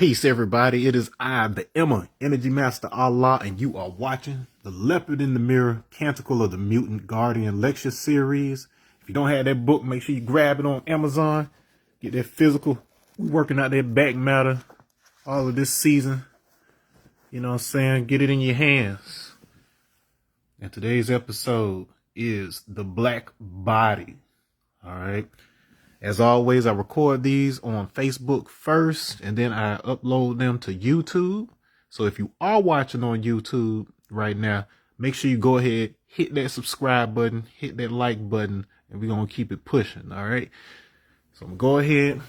Peace, everybody. It is I, the Emma, Energy Master Allah, and you are watching the Leopard in the Mirror, Canticle of the Mutant Guardian lecture series. If you don't have that book, make sure you grab it on Amazon. Get that physical. We're working out that back matter all of this season. You know what I'm saying? Get it in your hands. And today's episode is the Black Body. All right. As always, I record these on Facebook first, and then I upload them to YouTube. So if you are watching on YouTube right now, make sure you go ahead, hit that subscribe button, hit that like button, and we're going to keep it pushing, all right? So I'm going to go ahead,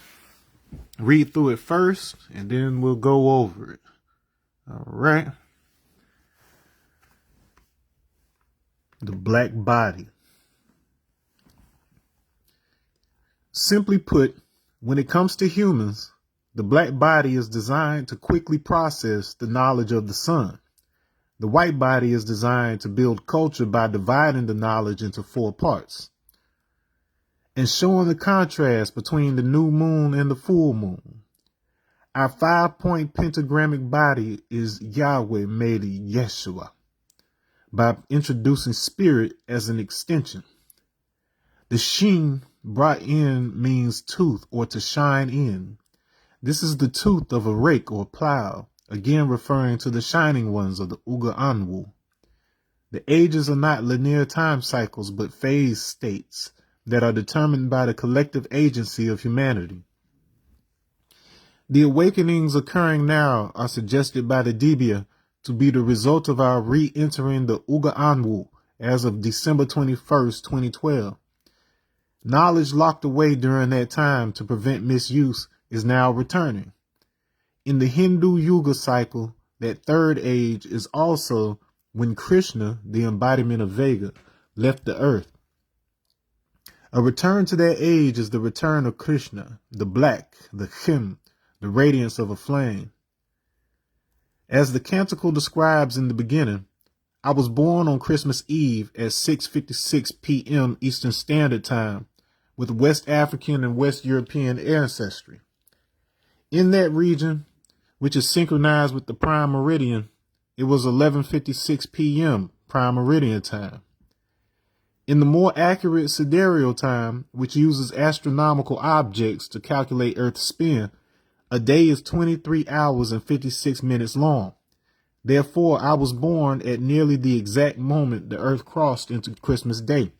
read through it first, and then we'll go over it. All right. The Black Body. Simply put, when it comes to humans, the black body is designed to quickly process the knowledge of the sun. The white body is designed to build culture by dividing the knowledge into 4 parts and showing the contrast between the new moon and the full moon. Our 5-point pentagrammic body is Yahweh made Yeshua by introducing spirit as an extension. The Shin brought in means tooth or to shine in. This is the tooth of a rake or plow, again referring to the shining ones of the Uga Anwu. The ages are not linear time cycles but phase states that are determined by the collective agency of humanity. The awakenings occurring now are suggested by the Dibia to be the result of our re-entering the Uga Anwu as of December 21st, 2012. Knowledge locked away during that time to prevent misuse is now returning. In the Hindu Yuga cycle, that third age is also when Krishna, the embodiment of Vega, left the earth. A return to that age is the return of Krishna, the black, the Khim, the radiance of a flame. As the Canticle describes in the beginning, I was born on Christmas Eve at 6:56 p.m. Eastern Standard Time, with West African and West European ancestry. In that region, which is synchronized with the prime meridian, it was 11:56 p.m. prime meridian time. In the more accurate sidereal time, which uses astronomical objects to calculate Earth's spin, a day is 23 hours and 56 minutes long. Therefore, I was born at nearly the exact moment the Earth crossed into Christmas Day.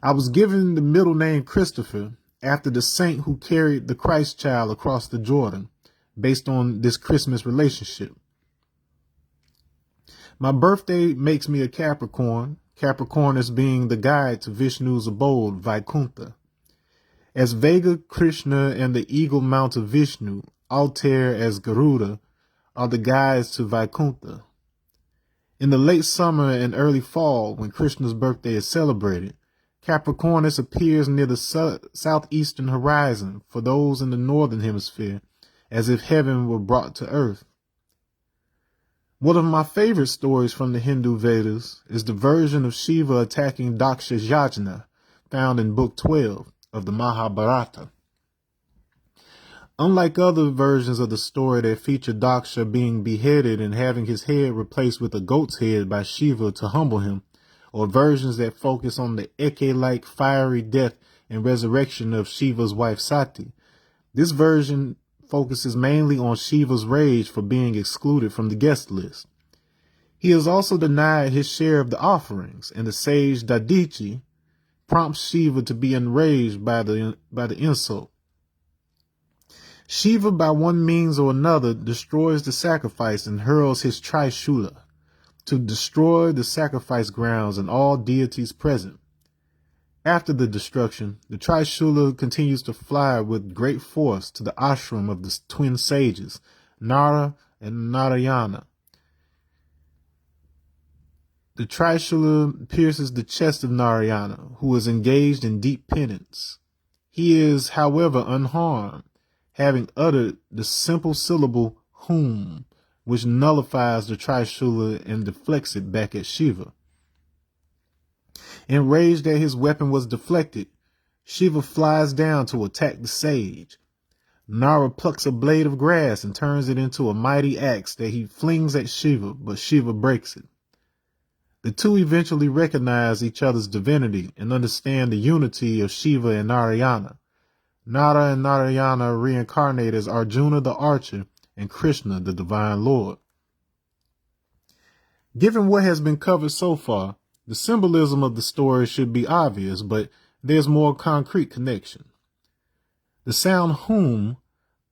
I was given the middle name Christopher after the saint who carried the Christ child across the Jordan, based on this Christmas relationship. My birthday makes me a Capricorn, Capricornus being the guide to Vishnu's abode, Vaikuntha. As Vega, Krishna, and the eagle mount of Vishnu, Altair as Garuda, are the guides to Vaikuntha. In the late summer and early fall, when Krishna's birthday is celebrated, Capricornus appears near the southeastern horizon for those in the northern hemisphere, as if heaven were brought to earth. One of my favorite stories from the Hindu Vedas is the version of Shiva attacking Daksha Yajna, found in Book 12 of the Mahabharata. Unlike other versions of the story that feature Daksha being beheaded and having his head replaced with a goat's head by Shiva to humble him, or versions that focus on the Eke-like fiery death and resurrection of Shiva's wife Sati, this version focuses mainly on Shiva's rage for being excluded from the guest list. He is also denied his share of the offerings, and the sage Dadichi prompts Shiva to be enraged by the insult. Shiva, by one means or another, destroys the sacrifice and hurls his Trishula to destroy the sacrifice grounds and all deities present. After the destruction, the Trishula continues to fly with great force to the ashram of the twin sages, Nara and Narayana. The Trishula pierces the chest of Narayana, who is engaged in deep penance. He is, however, unharmed, having uttered the simple syllable Hum, which nullifies the Trishula and deflects it back at Shiva. Enraged that his weapon was deflected, Shiva flies down to attack the sage. Nara plucks a blade of grass and turns it into a mighty axe that he flings at Shiva, but Shiva breaks it. The two eventually recognize each other's divinity and understand the unity of Shiva and Narayana. Nara and Narayana reincarnate as Arjuna the archer and Krishna the divine lord. Given what has been covered so far, the symbolism of the story should be obvious, but there's more concrete connection. The sound hum,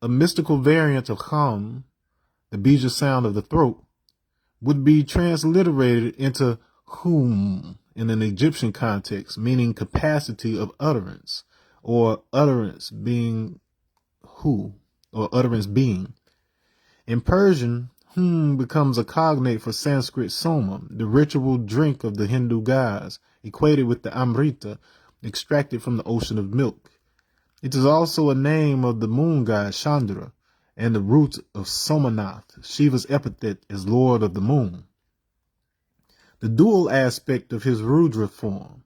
a mystical variant of ham, the bija sound of the throat, would be transliterated into hum in an Egyptian context, meaning capacity of utterance, or utterance being hu, or utterance being. In Persian, hum becomes a cognate for Sanskrit soma, the ritual drink of the Hindu gods, equated with the amrita, extracted from the ocean of milk. It is also a name of the moon god Chandra, and the root of Somanath, Shiva's epithet as Lord of the Moon. The dual aspect of his Rudra form.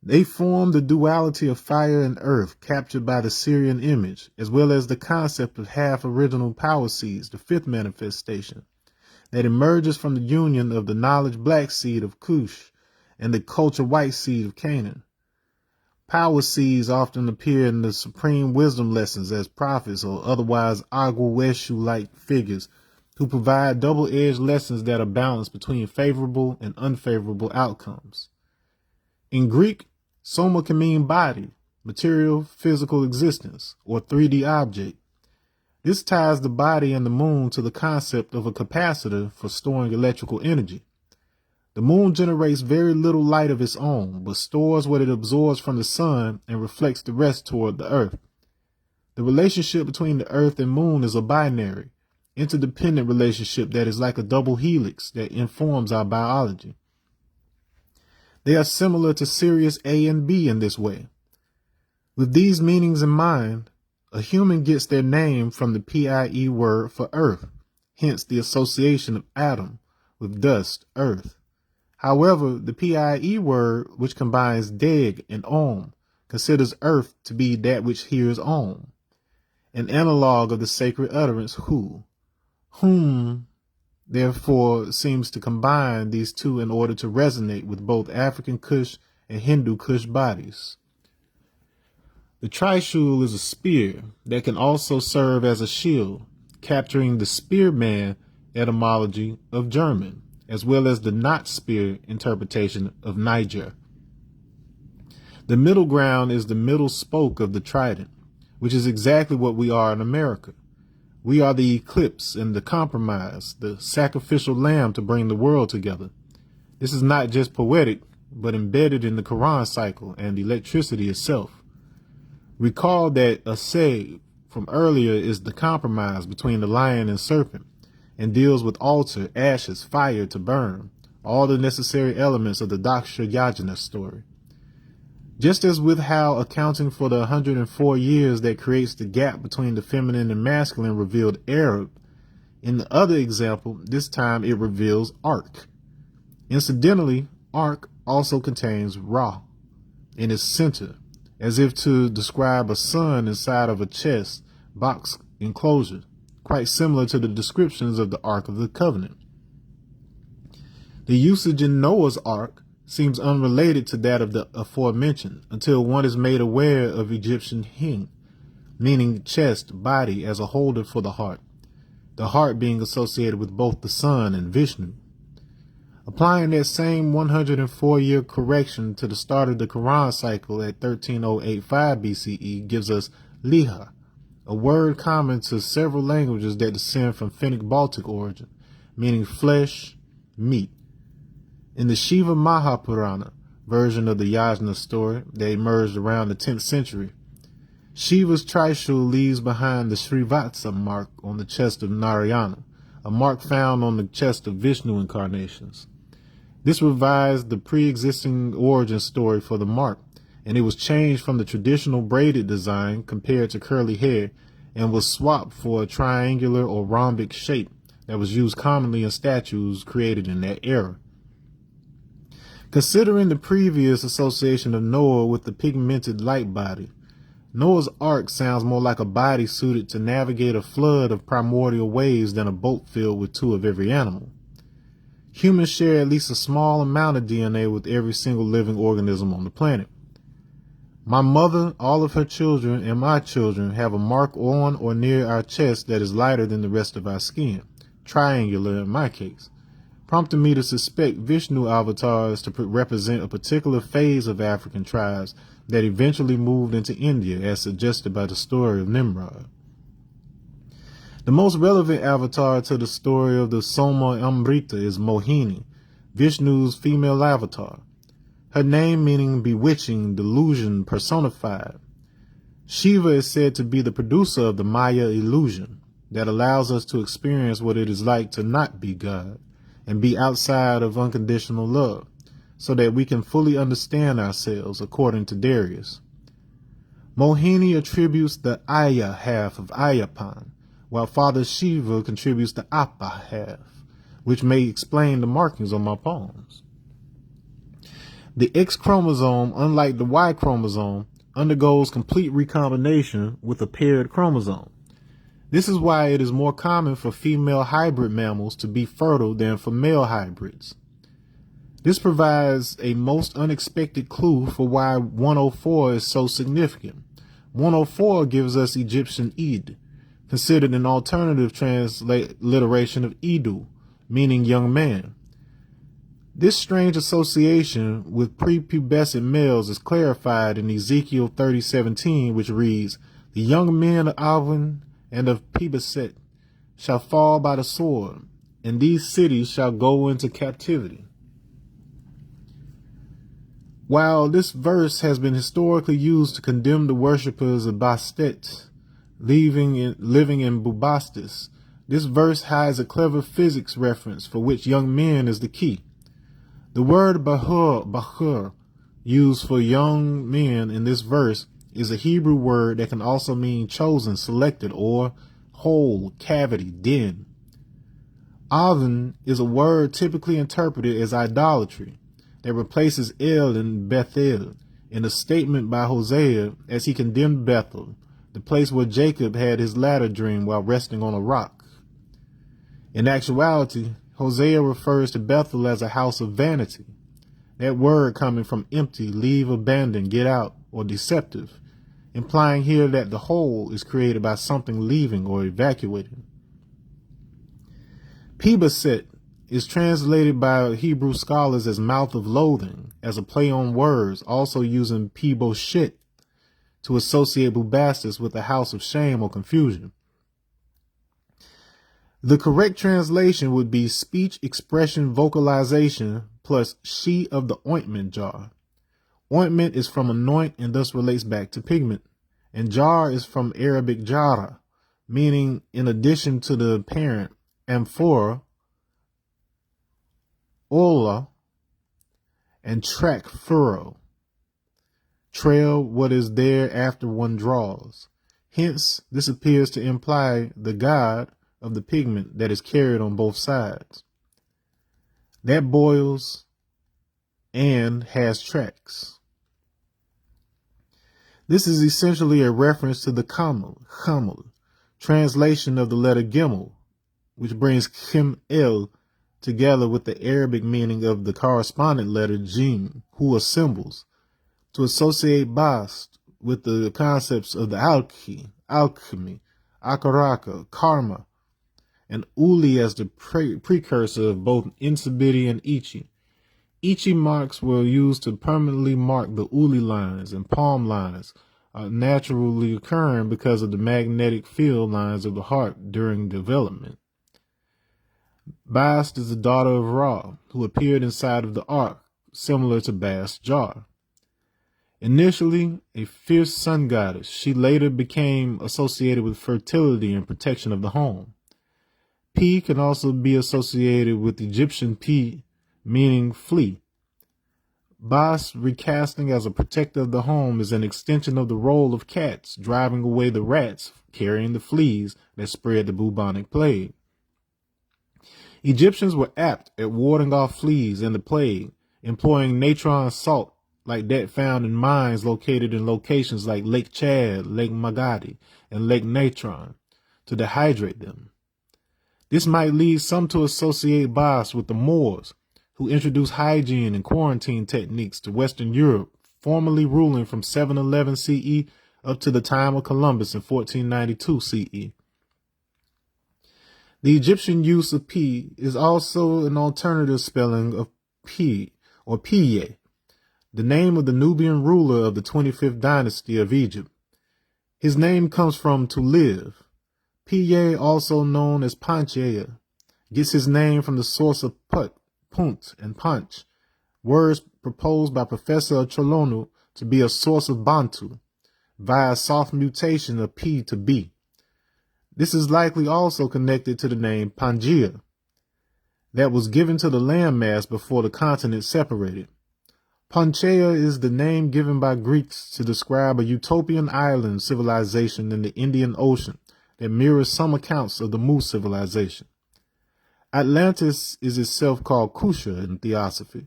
They form the duality of fire and earth captured by the Syrian image, as well as the concept of half original power seeds, the fifth manifestation, that emerges from the union of the knowledge black seed of Cush and the culture white seed of Canaan. Power seeds often appear in the supreme wisdom lessons as prophets or otherwise Agweshu-like figures who provide double-edged lessons that are balanced between favorable and unfavorable outcomes. In Greek, soma can mean body, material, physical existence, or 3D object. This ties the body and the moon to the concept of a capacitor for storing electrical energy. The moon generates very little light of its own, but stores what it absorbs from the sun and reflects the rest toward the earth. The relationship between the earth and moon is a binary, interdependent relationship that is like a double helix that informs our biology. They are similar to Sirius A and B in this way. With these meanings in mind, a human gets their name from the PIE word for earth, hence the association of atom with dust, earth. However, the PIE word, which combines deg and om, considers earth to be that which hears om, an analog of the sacred utterance hu. Hum, therefore, seems to combine these two in order to resonate with both African Kush and Hindu Kush bodies. The Trishul is a spear that can also serve as a shield, capturing the spearman etymology of German, as well as the not spear interpretation of Niger. The middle ground is the middle spoke of the trident, which is exactly what we are in America. We are the eclipse and the compromise, the sacrificial lamb to bring the world together. This is not just poetic, but embedded in the Quran cycle and electricity itself. Recall that a say from earlier is the compromise between the lion and serpent, and deals with altar, ashes, fire to burn, all the necessary elements of the Daksha Yajna story. Just as with how accounting for the 104 years that creates the gap between the feminine and masculine revealed Arab, in the other example, this time it reveals Ark. Incidentally, Ark also contains Ra in its center, as if to describe a sun inside of a chest box enclosure, quite similar to the descriptions of the Ark of the Covenant. The usage in Noah's Ark seems unrelated to that of the aforementioned until one is made aware of Egyptian hin, meaning chest, body as a holder for the heart being associated with both the sun and Vishnu. Applying that same 104-year correction to the start of the Quran cycle at 13085 BCE gives us liha, a word common to several languages that descend from Finnic-Baltic origin, meaning flesh, meat. In the Shiva Mahapurana version of the Yajna story that emerged around the 10th century, Shiva's Trishul leaves behind the Srivatsa mark on the chest of Narayana, a mark found on the chest of Vishnu incarnations. This revised the pre-existing origin story for the mark, and it was changed from the traditional braided design compared to curly hair and was swapped for a triangular or rhombic shape that was used commonly in statues created in that era. Considering the previous association of Noah with the pigmented light body, Noah's Ark sounds more like a body suited to navigate a flood of primordial waves than a boat filled with two of every animal. Humans share at least a small amount of DNA with every single living organism on the planet. My mother, all of her children, and my children have a mark on or near our chest that is lighter than the rest of our skin, triangular in my case, prompting me to suspect Vishnu avatars to represent a particular phase of African tribes that eventually moved into India, as suggested by the story of Nimrod. The most relevant avatar to the story of the Soma Amrita is Mohini, Vishnu's female avatar. Her name meaning bewitching, delusion personified. Shiva is said to be the producer of the Maya illusion that allows us to experience what it is like to not be God and be outside of unconditional love, so that we can fully understand ourselves, according to Darius. Mohini attributes the Aya half of Ayapan, while Father Shiva contributes the Appa half, which may explain the markings on my palms. The X chromosome, unlike the Y chromosome, undergoes complete recombination with a paired chromosome. This is why it is more common for female hybrid mammals to be fertile than for male hybrids. This provides a most unexpected clue for why 104 is so significant. 104 gives us Egyptian Id, considered an alternative transliteration of Idu, meaning young man. This strange association with prepubescent males is clarified in Ezekiel 30:17, which reads, "The young men of Avon and of Pibeset shall fall by the sword, and these cities shall go into captivity." While this verse has been historically used to condemn the worshippers of Bastet living in Bubastis, this verse hides a clever physics reference for which young men is the key. The word bahur, used for young men in this verse, is a Hebrew word that can also mean chosen, selected, or hole, cavity, den. Avon is a word typically interpreted as idolatry that replaces El in Bethel in a statement by Hosea as he condemned Bethel, the place where Jacob had his ladder dream while resting on a rock. In actuality, Hosea refers to Bethel as a house of vanity, that word coming from empty, leave, abandon, get out, or deceptive, implying here that the whole is created by something leaving or evacuating. Pibeset is translated by Hebrew scholars as mouth of loathing, as a play on words, also using Piboshet to associate Bubastis with a house of shame or confusion. The correct translation would be speech, expression, vocalization, plus she of the ointment jar. Ointment is from anoint and thus relates back to pigment, and jar is from Arabic jara, meaning in addition to the parent, amphora, ola, and track, furrow. Trail, what is there after one draws. Hence, this appears to imply the god of the pigment that is carried on both sides. That boils and has tracks. This is essentially a reference to the Kamal, translation of the letter Gimel, which brings Kim El together with the Arabic meaning of the correspondent letter Jim, who assembles, to associate Bast with the concepts of the alchemy, akaraka, karma, and Uli as the precursor of both Insibidi and Ichi. Ichi marks were used to permanently mark the Uli lines, and palm lines are naturally occurring because of the magnetic field lines of the heart during development. Bast is the daughter of Ra, who appeared inside of the ark, similar to Bast's jar. Initially a fierce sun goddess, she later became associated with fertility and protection of the home. P can also be associated with Egyptian P, meaning flee. Bast, recasting as a protector of the home, is an extension of the role of cats, driving away the rats, carrying the fleas that spread the bubonic plague. Egyptians were apt at warding off fleas and the plague, employing natron salt like that found in mines located in locations like Lake Chad, Lake Magadi, and Lake Natron to dehydrate them. This might lead some to associate Bas with the Moors, who introduced hygiene and quarantine techniques to Western Europe, formerly ruling from 711 CE up to the time of Columbus in 1492 CE. The Egyptian use of P is also an alternative spelling of P, or Piye, the name of the Nubian ruler of the 25th dynasty of Egypt. His name comes from to live. Piye, also known as Panchea, gets his name from the source of put, punt, and punch, words proposed by Professor Cholonu to be a source of Bantu, via soft mutation of P to B. This is likely also connected to the name Pangaea, that was given to the landmass before the continent separated. Pangaea is the name given by Greeks to describe a utopian island civilization in the Indian Ocean that mirrors some accounts of the Mu civilization. Atlantis is itself called Kusha in theosophy,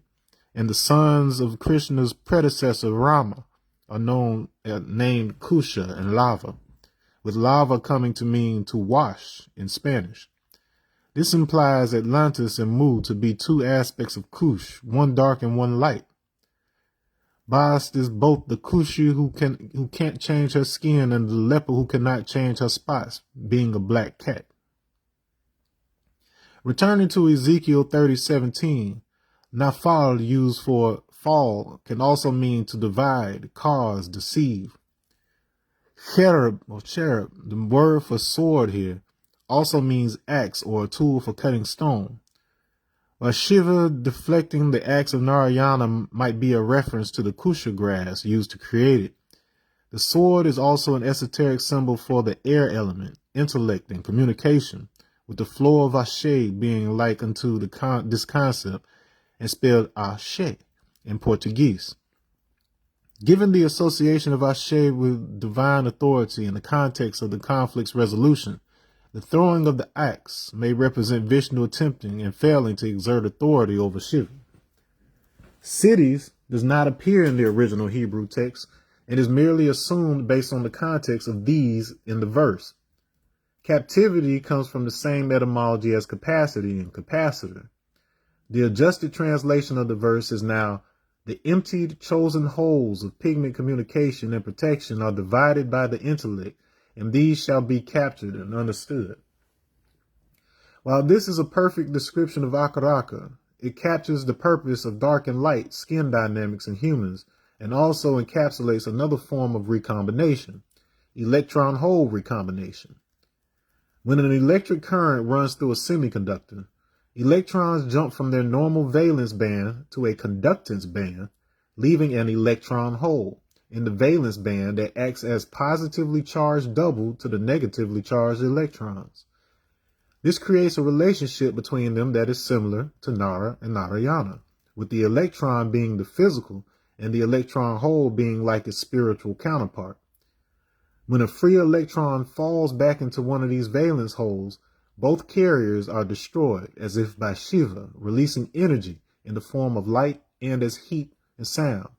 and the sons of Krishna's predecessor Rama are named Kusha and Lava, with lava coming to mean to wash in Spanish. This implies Atlantis and Mu to be two aspects of Kush, one dark and one light. Bast is both the Kushi who can't change her skin and the leopard who cannot change her spots, being a black cat. Returning to Ezekiel 30:17, Nafal, used for fall, can also mean to divide, cause, deceive. Cherub, the word for sword here, also means axe or a tool for cutting stone. While Shiva deflecting the axe of Narayana might be a reference to the kusha grass used to create it, the sword is also an esoteric symbol for the air element, intellect, and communication, with the flow of Ashe being like unto this concept and spelled Ashe in Portuguese. Given the association of Ashe with divine authority in the context of the conflict's resolution, the throwing of the axe may represent Vishnu attempting and failing to exert authority over Shiva. Cities does not appear in the original Hebrew text and is merely assumed based on the context of these in the verse. Captivity comes from the same etymology as capacity and capacitor. The adjusted translation of the verse is now, the emptied, chosen holes of pigment communication and protection are divided by the intellect, and these shall be captured and understood. While this is a perfect description of Akaraka, it captures the purpose of dark and light skin dynamics in humans and also encapsulates another form of recombination, electron-hole recombination. When an electric current runs through a semiconductor, electrons jump from their normal valence band to a conductance band, leaving an electron hole in the valence band that acts as positively charged double to the negatively charged electrons. This creates a relationship between them that is similar to Nara and Narayana, with the electron being the physical and the electron hole being like its spiritual counterpart. When a free electron falls back into one of these valence holes, both carriers are destroyed as if by Shiva, releasing energy in the form of light and as heat and sound.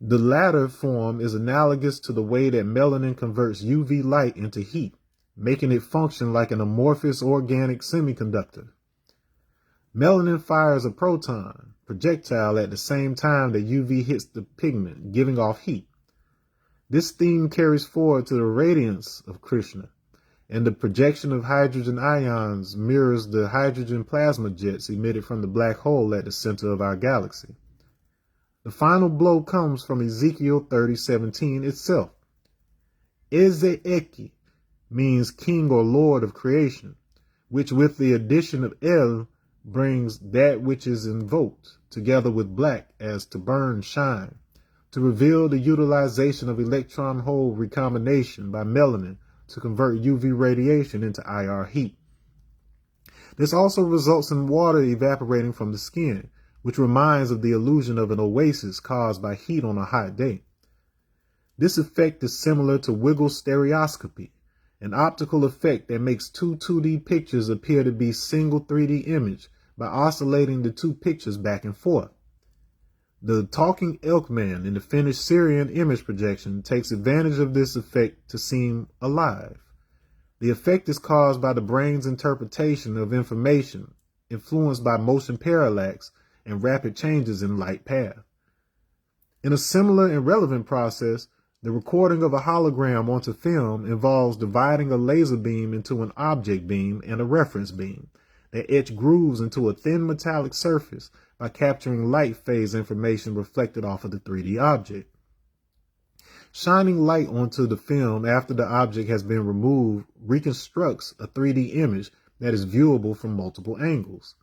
The latter form is analogous to the way that melanin converts UV light into heat, making it function like an amorphous organic semiconductor. Melanin fires a proton projectile at the same time that UV hits the pigment, giving off heat. This theme carries forward to the radiance of Krishna, and the projection of hydrogen ions mirrors the hydrogen plasma jets emitted from the black hole at the center of our galaxy. The final blow comes from Ezekiel 30:17 itself. Eze-Eki means king or lord of creation, which with the addition of El brings that which is invoked, together with black as to burn, shine, to reveal the utilization of electron hole recombination by melanin to convert UV radiation into IR heat. This also results in water evaporating from the skin, which reminds of the illusion of an oasis caused by heat on a hot day. This effect is similar to wiggle stereoscopy, an optical effect that makes two 2D pictures appear to be single 3D image by oscillating the two pictures back and forth. The talking elk man in the finished Syrian image projection takes advantage of this effect to seem alive. The effect is caused by the brain's interpretation of information, influenced by motion parallax and rapid changes in light path. In a similar and relevant process, the recording of a hologram onto film involves dividing a laser beam into an object beam and a reference beam that etch grooves into a thin metallic surface by capturing light phase information reflected off of the 3D object. Shining light onto the film after the object has been removed reconstructs a 3D image that is viewable from multiple angles.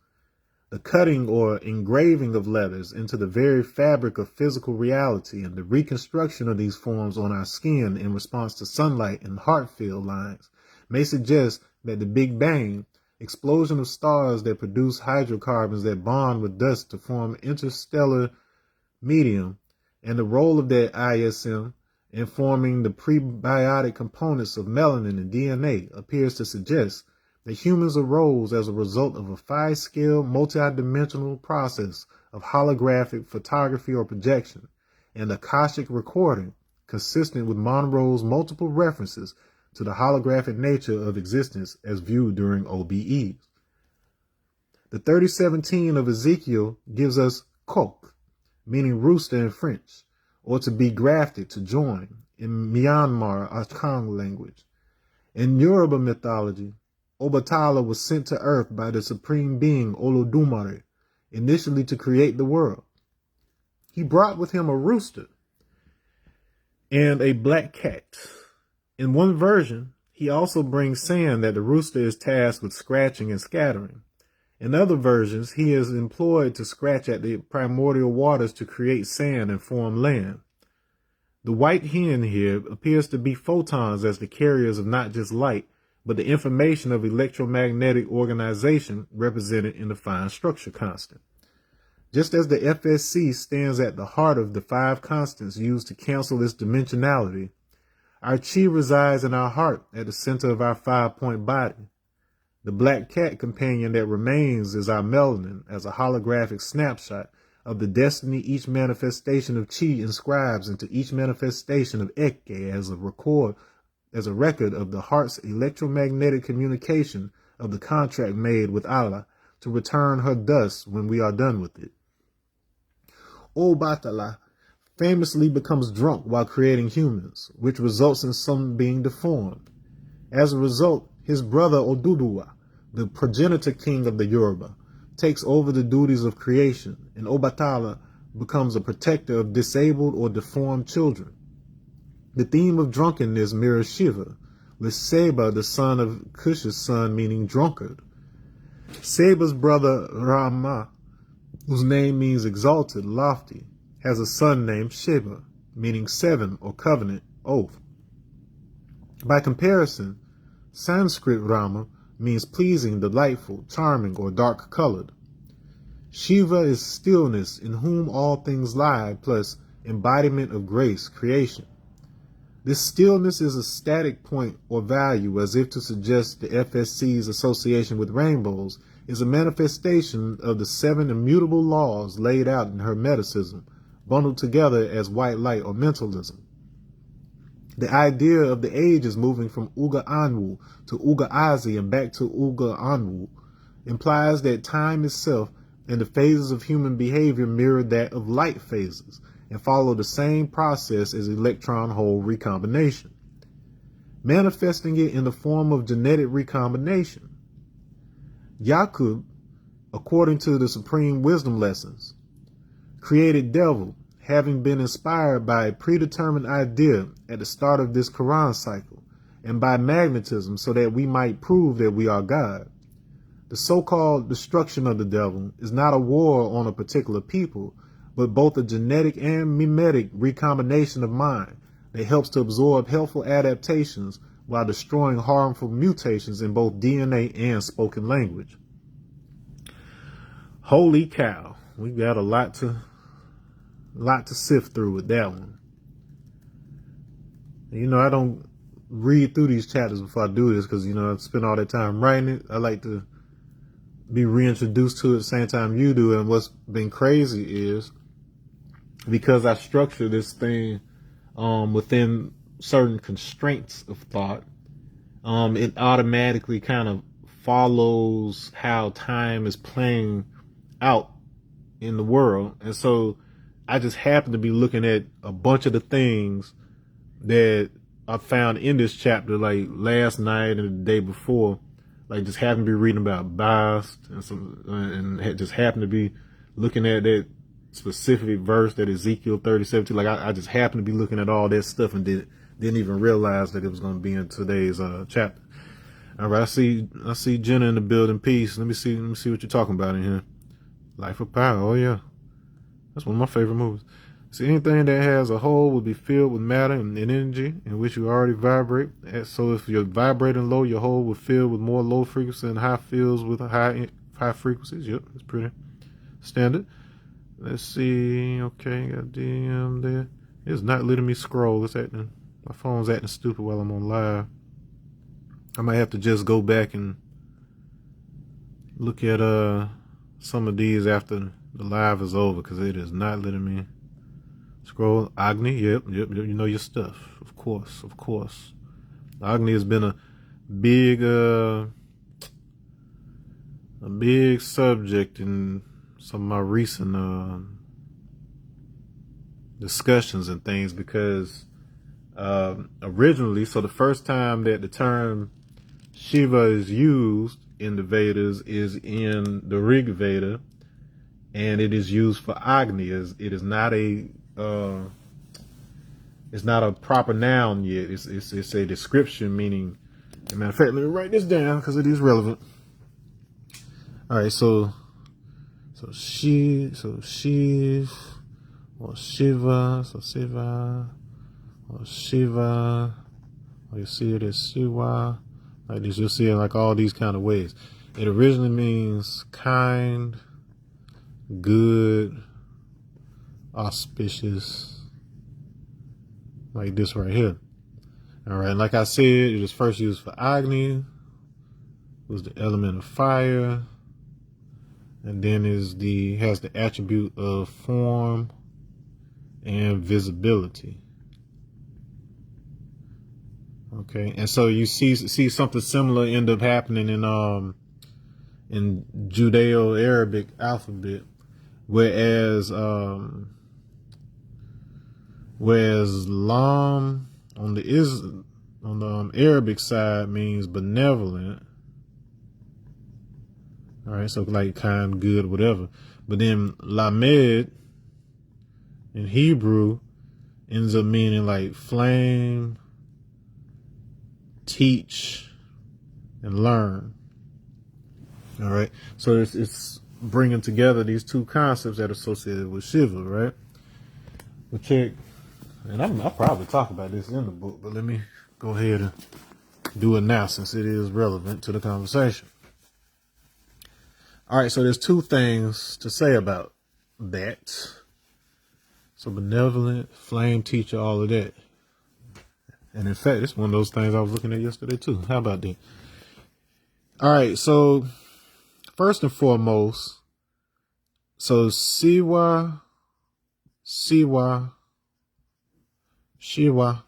The cutting or engraving of letters into the very fabric of physical reality and the reconstruction of these forms on our skin in response to sunlight and heart field lines may suggest that the Big Bang, explosion of stars that produce hydrocarbons that bond with dust to form interstellar medium, and the role of that ISM in forming the prebiotic components of melanin and DNA appears to suggest that humans arose as a result of a 5-scale multidimensional process of holographic photography or projection and Akashic recording consistent with Monroe's multiple references to the holographic nature of existence as viewed during OBEs. The 3017 of Ezekiel gives us coq, meaning rooster in French, or to be grafted, to join, in Myanmar Akang language. In Yoruba mythology, Obatala was sent to earth by the supreme being Olodumare, initially to create the world. He brought with him a rooster and a black cat. In one version, he also brings sand that the rooster is tasked with scratching and scattering. In other versions, he is employed to scratch at the primordial waters to create sand and form land. The white hen here appears to be photons as the carriers of not just light, but the information of electromagnetic organization represented in the fine structure constant. Just as the FSC stands at the heart of the 5 constants used to cancel its dimensionality, our chi resides in our heart at the center of our 5-point body. The black cat companion that remains is our melanin as a holographic snapshot of the destiny each manifestation of chi inscribes into each manifestation of Eke as a record of the heart's electromagnetic communication of the contract made with Allah to return her dust when we are done with it. Obatala famously becomes drunk while creating humans, which results in some being deformed. As a result, his brother Oduduwa, the progenitor king of the Yoruba, takes over the duties of creation, and Obatala becomes a protector of disabled or deformed children. The theme of drunkenness mirrors Shiva, with Seba, the son of Cush's son, meaning drunkard. Seba's brother Rama, whose name means exalted, lofty, has a son named Sheba, meaning 7 or covenant, oath. By comparison, Sanskrit Rama means pleasing, delightful, charming, or dark-colored. Shiva is stillness in whom all things lie, plus embodiment of grace, creation. This stillness is a static point or value, as if to suggest the FSC's association with rainbows is a manifestation of the 7 immutable laws laid out in Hermeticism, bundled together as white light or mentalism. The idea of the ages moving from Uga Anwu to Uga Azi and back to Uga Anwu implies that time itself and the phases of human behavior mirror that of light phases and follow the same process as electron-hole recombination, manifesting it in the form of genetic recombination. Yakub, according to the Supreme Wisdom Lessons, created devil, having been inspired by a predetermined idea at the start of this Quran cycle, and by magnetism so that we might prove that we are God. The so-called destruction of the devil is not a war on a particular people, but both a genetic and mimetic recombination of mind that helps to absorb helpful adaptations while destroying harmful mutations in both DNA and spoken language. Holy cow, we got a lot to sift through with that one. You know, I don't read through these chapters before I do this because, you know, I spend all that time writing it. I like to be reintroduced to it at the same time you do. And what's been crazy is because I structure this thing within certain constraints of thought, it automatically kind of follows how time is playing out in the world. And so I just happen to be looking at a bunch of the things that I found in this chapter, like last night and the day before, like just happened to be reading about Bast and just happened to be looking at that specific verse that Ezekiel 37. Like I just happened to be looking at all that stuff and didn't even realize that it was going to be in today's chapter. All right, I see Jenna in the building. Peace. Let me see what you're talking about in here. Life of Power. Oh yeah, that's one of my favorite movies. See, anything that has a hole will be filled with matter and energy in which you already vibrate. So if you're vibrating low, your hole will fill with more low frequency and high fills with high frequencies. Yep, that's pretty standard. Let's see. Okay, got DM there. It's not letting me scroll. My phone's acting stupid while I'm on live. I might have to just go back and look at some of these after the live is over, because it is not letting me scroll. Agni, yep, you know your stuff. Of course. Agni has been a big subject in some of my recent discussions and things, because originally, so the first time that the term Shiva is used in the Vedas is in the Rig Veda, and it is used for Agni. It is not a it's not a proper noun yet. It's a description, meaning. As a matter of fact, let me write this down because it is relevant. All right, so Shiv or Shiva, or Shiva, or you see it as Shiva, like this. You'll see it like all these kind of ways. It originally means kind, good, auspicious, like this right here. All right, like I said, it was first used for Agni, was the element of fire, and then has the attribute of form and visibility. Okay, and so you see something similar end up happening in Judeo-Arabic alphabet, whereas Lam on the Arabic side means benevolent. All right, so like kind, good, whatever. But then Lamed in Hebrew ends up meaning like flame, teach, and learn. All right, so it's bringing together these two concepts that are associated with Shiva, right? Well, check, and I'll probably talk about this in the book, but let me go ahead and do it now since it is relevant to the conversation. All right, so there's two things to say about that. So benevolent, flame, teacher, all of that. And in fact, it's one of those things I was looking at yesterday too. How about that? All right, so first and foremost, so Shiva, Shiva, Shiva,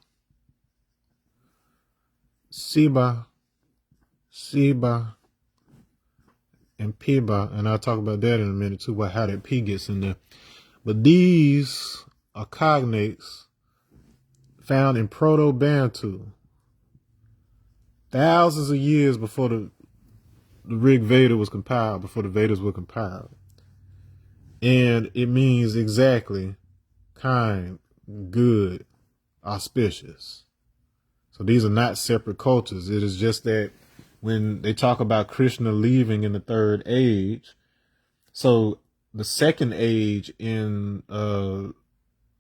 and Piba, and I'll talk about that in a minute too, about how that P gets in there. But these are cognates found in Proto-Bantu, thousands of years before the Rig Veda was compiled, before the Vedas were compiled. And it means exactly kind, good, auspicious. So these are not separate cultures. It is just that when they talk about Krishna leaving in the third age, so the second age in the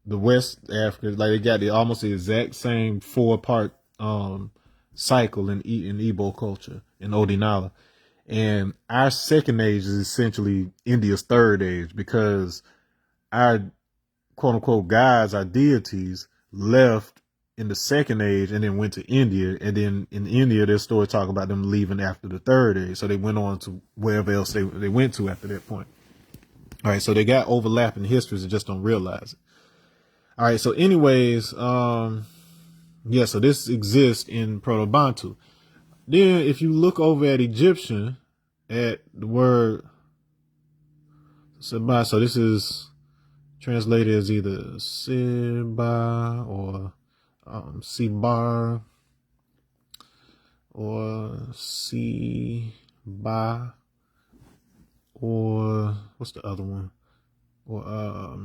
West Africa, like they got almost the exact same 4-part cycle in Igbo culture, in Odinala. And our second age is essentially India's third age, because our quote unquote gods, our deities, left in the second age and then went to India. And then in India, there's story talk about them leaving after the third age. So they went on to wherever else they went to after that point. All right. So they got overlapping histories and just don't realize it. All right. So anyways, yeah, so this exists in Proto-Bantu. Then if you look over at Egyptian, at the word Seba, so this is translated as either Seba or Sibar or Siba, or what's the other one? Or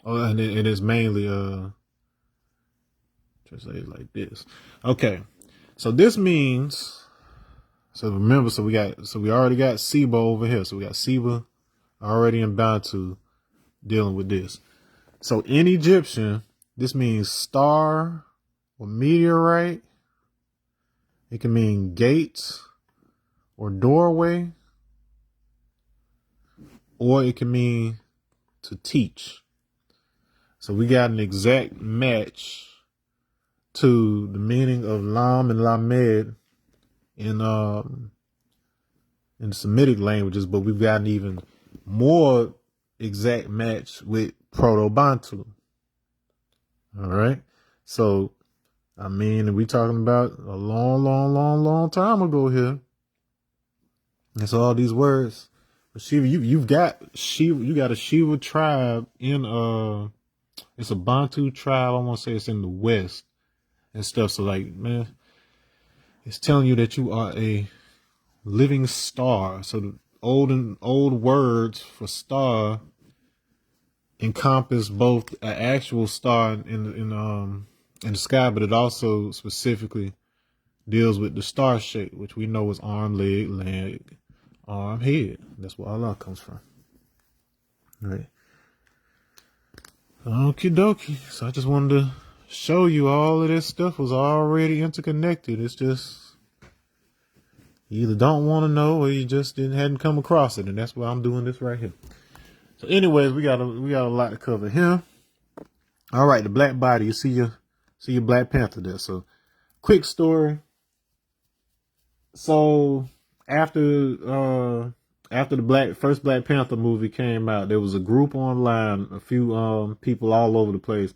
and it is mainly translated like this. Okay. So this means, so remember, so we already got Seba over here. So we got Seba already in Bantu dealing with this. So in Egyptian, this means star or meteorite. It can mean gate or doorway, or it can mean to teach. So we got an exact match to the meaning of Lam and Lamed in the Semitic languages, but we've got an even more exact match with Proto-Bantu. All right. So, I mean, we talking about a long time ago here. And so all these words, Shiva, you've got Shiva, you got a Shiva tribe in it's a Bantu tribe. I want to say it's in the West and stuff. So like, man, it's telling you that you are a living star. So the old words for star encompass both an actual star in the sky, but it also specifically deals with the star shape, which we know is arm, leg, arm, head. That's where Allah comes from. All right. Okie dokie. So I just wanted to show you all of this stuff was already interconnected. It's just you either don't want to know or you just hadn't come across it, and that's why I'm doing this right here. So, anyways, we got a lot to cover here. All right, the black body. You see your Black Panther there. So, quick story. So after the first Black Panther movie came out, there was a group online, a few people all over the place,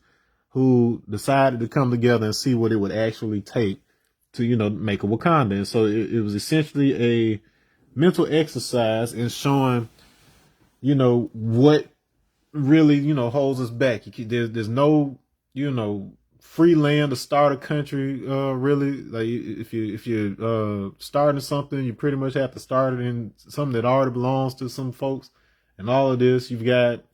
who decided to come together and see what it would actually take to make a Wakanda. And so it was essentially a mental exercise in showing what really holds us back. There's no free land to start a country. Really, like if you're starting something, you pretty much have to start it in something that already belongs to some folks. And all of this, you've got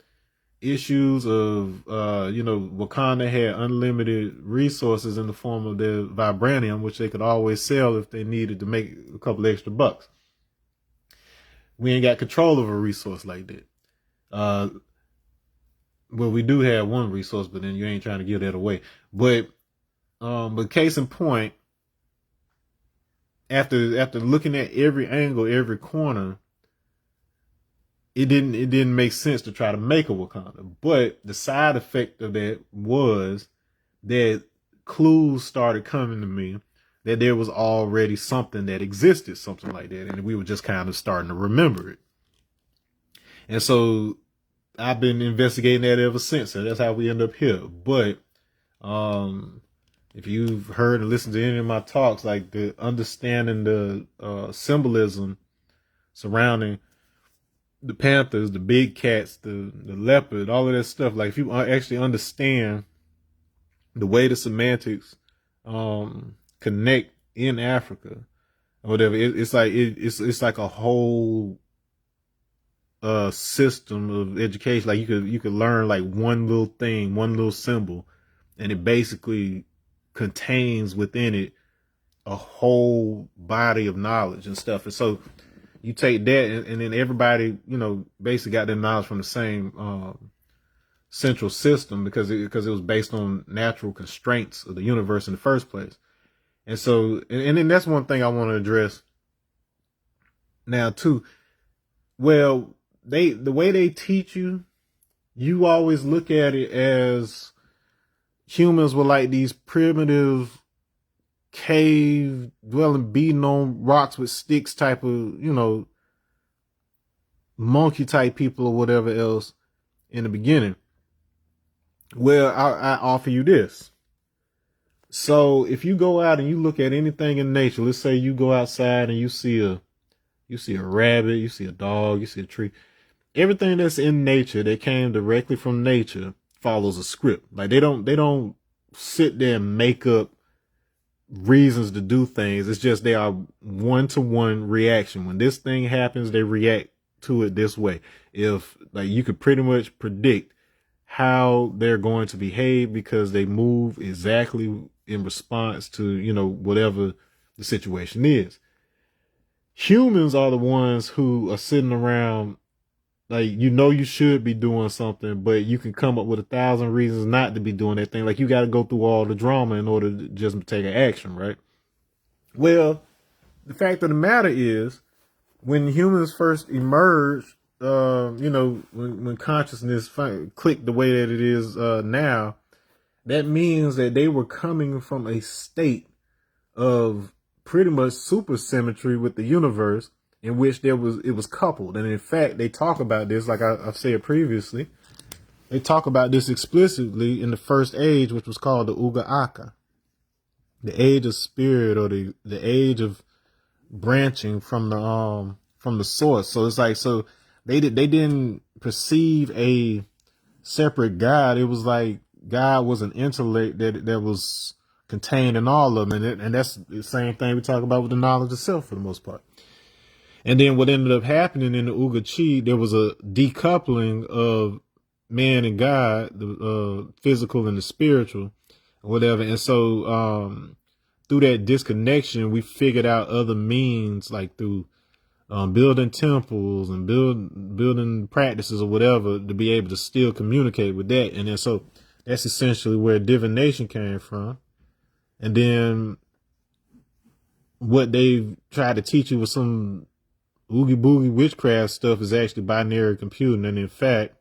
issues of Wakanda had unlimited resources in the form of their vibranium, which they could always sell if they needed to make a couple extra bucks. We ain't got control of a resource like that. Well, we do have one resource, but then you ain't trying to give that away. But case in point, after looking at every angle, every corner, it didn't make sense to try to make a Wakanda. But the side effect of that was that clues started coming to me that there was already something that existed, something like that, and we were just kind of starting to remember it. And so I've been investigating that ever since. So that's how we end up here. But if you've heard and listened to any of my talks, like the understanding the symbolism surrounding the panthers, the big cats, the leopard, all of that stuff, like if you actually understand the way the semantics connect in Africa or whatever, it's like a whole system of education. Like you could learn like one little thing, one little symbol, and it basically contains within it a whole body of knowledge and stuff. And so you take that and then everybody, basically got their knowledge from the same central system because it was based on natural constraints of the universe in the first place. And so, and then that's one thing I want to address now too. Well, the way they teach you, you always look at it as humans were like these primitive cave dwelling, beating on rocks with sticks type of, monkey type people or whatever else in the beginning. Well, I offer you this. So if you go out and you look at anything in nature, let's say you go outside and you see a rabbit, you see a dog, you see a tree. Everything that's in nature that came directly from nature follows a script. Like they don't sit there and make up reasons to do things. It's just they are one-to-one reaction. When this thing happens, they react to it this way. If like you could pretty much predict how they're going to behave because they move exactly in response to, whatever the situation is. Humans are the ones who are sitting around like, you should be doing something, but you can come up with 1,000 reasons not to be doing that thing. Like you got to go through all the drama in order to just take an action, right? Well, the fact of the matter is, when humans first emerged, when consciousness clicked the way that it is now, that means that they were coming from a state of pretty much supersymmetry with the universe, in which it was coupled. And in fact, they talk about this, like I've said previously, they talk about this explicitly in the first age, which was called the Uga Aka, the age of spirit, or the age of branching from the source. So it's like, so they didn't perceive a separate God. It was like God was an intellect that was contained in all of them, and that's the same thing we talk about with the knowledge of self for the most part. And then what ended up happening in the Uga Chi, there was a decoupling of man and God, the physical and the spiritual, or whatever. And so through that disconnection, we figured out other means, like through building temples and building practices or whatever, to be able to still communicate with that. And then so that's essentially where divination came from. And then what they tried to teach you with some oogie boogie witchcraft stuff is actually binary computing. And in fact,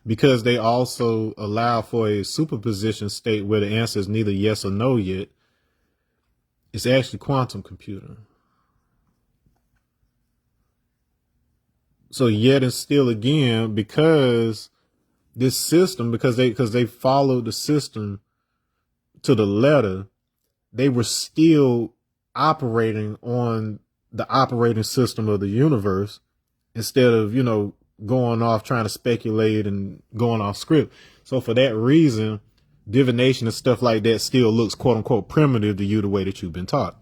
because they also allow for a superposition state where the answer is neither yes or no yet, it's actually quantum computing. So yet and still again, because this system, because they followed the system to the letter, they were still operating on the operating system of the universe instead of, going off trying to speculate and going off script. So for that reason, divination and stuff like that still looks quote unquote primitive to you the way that you've been taught.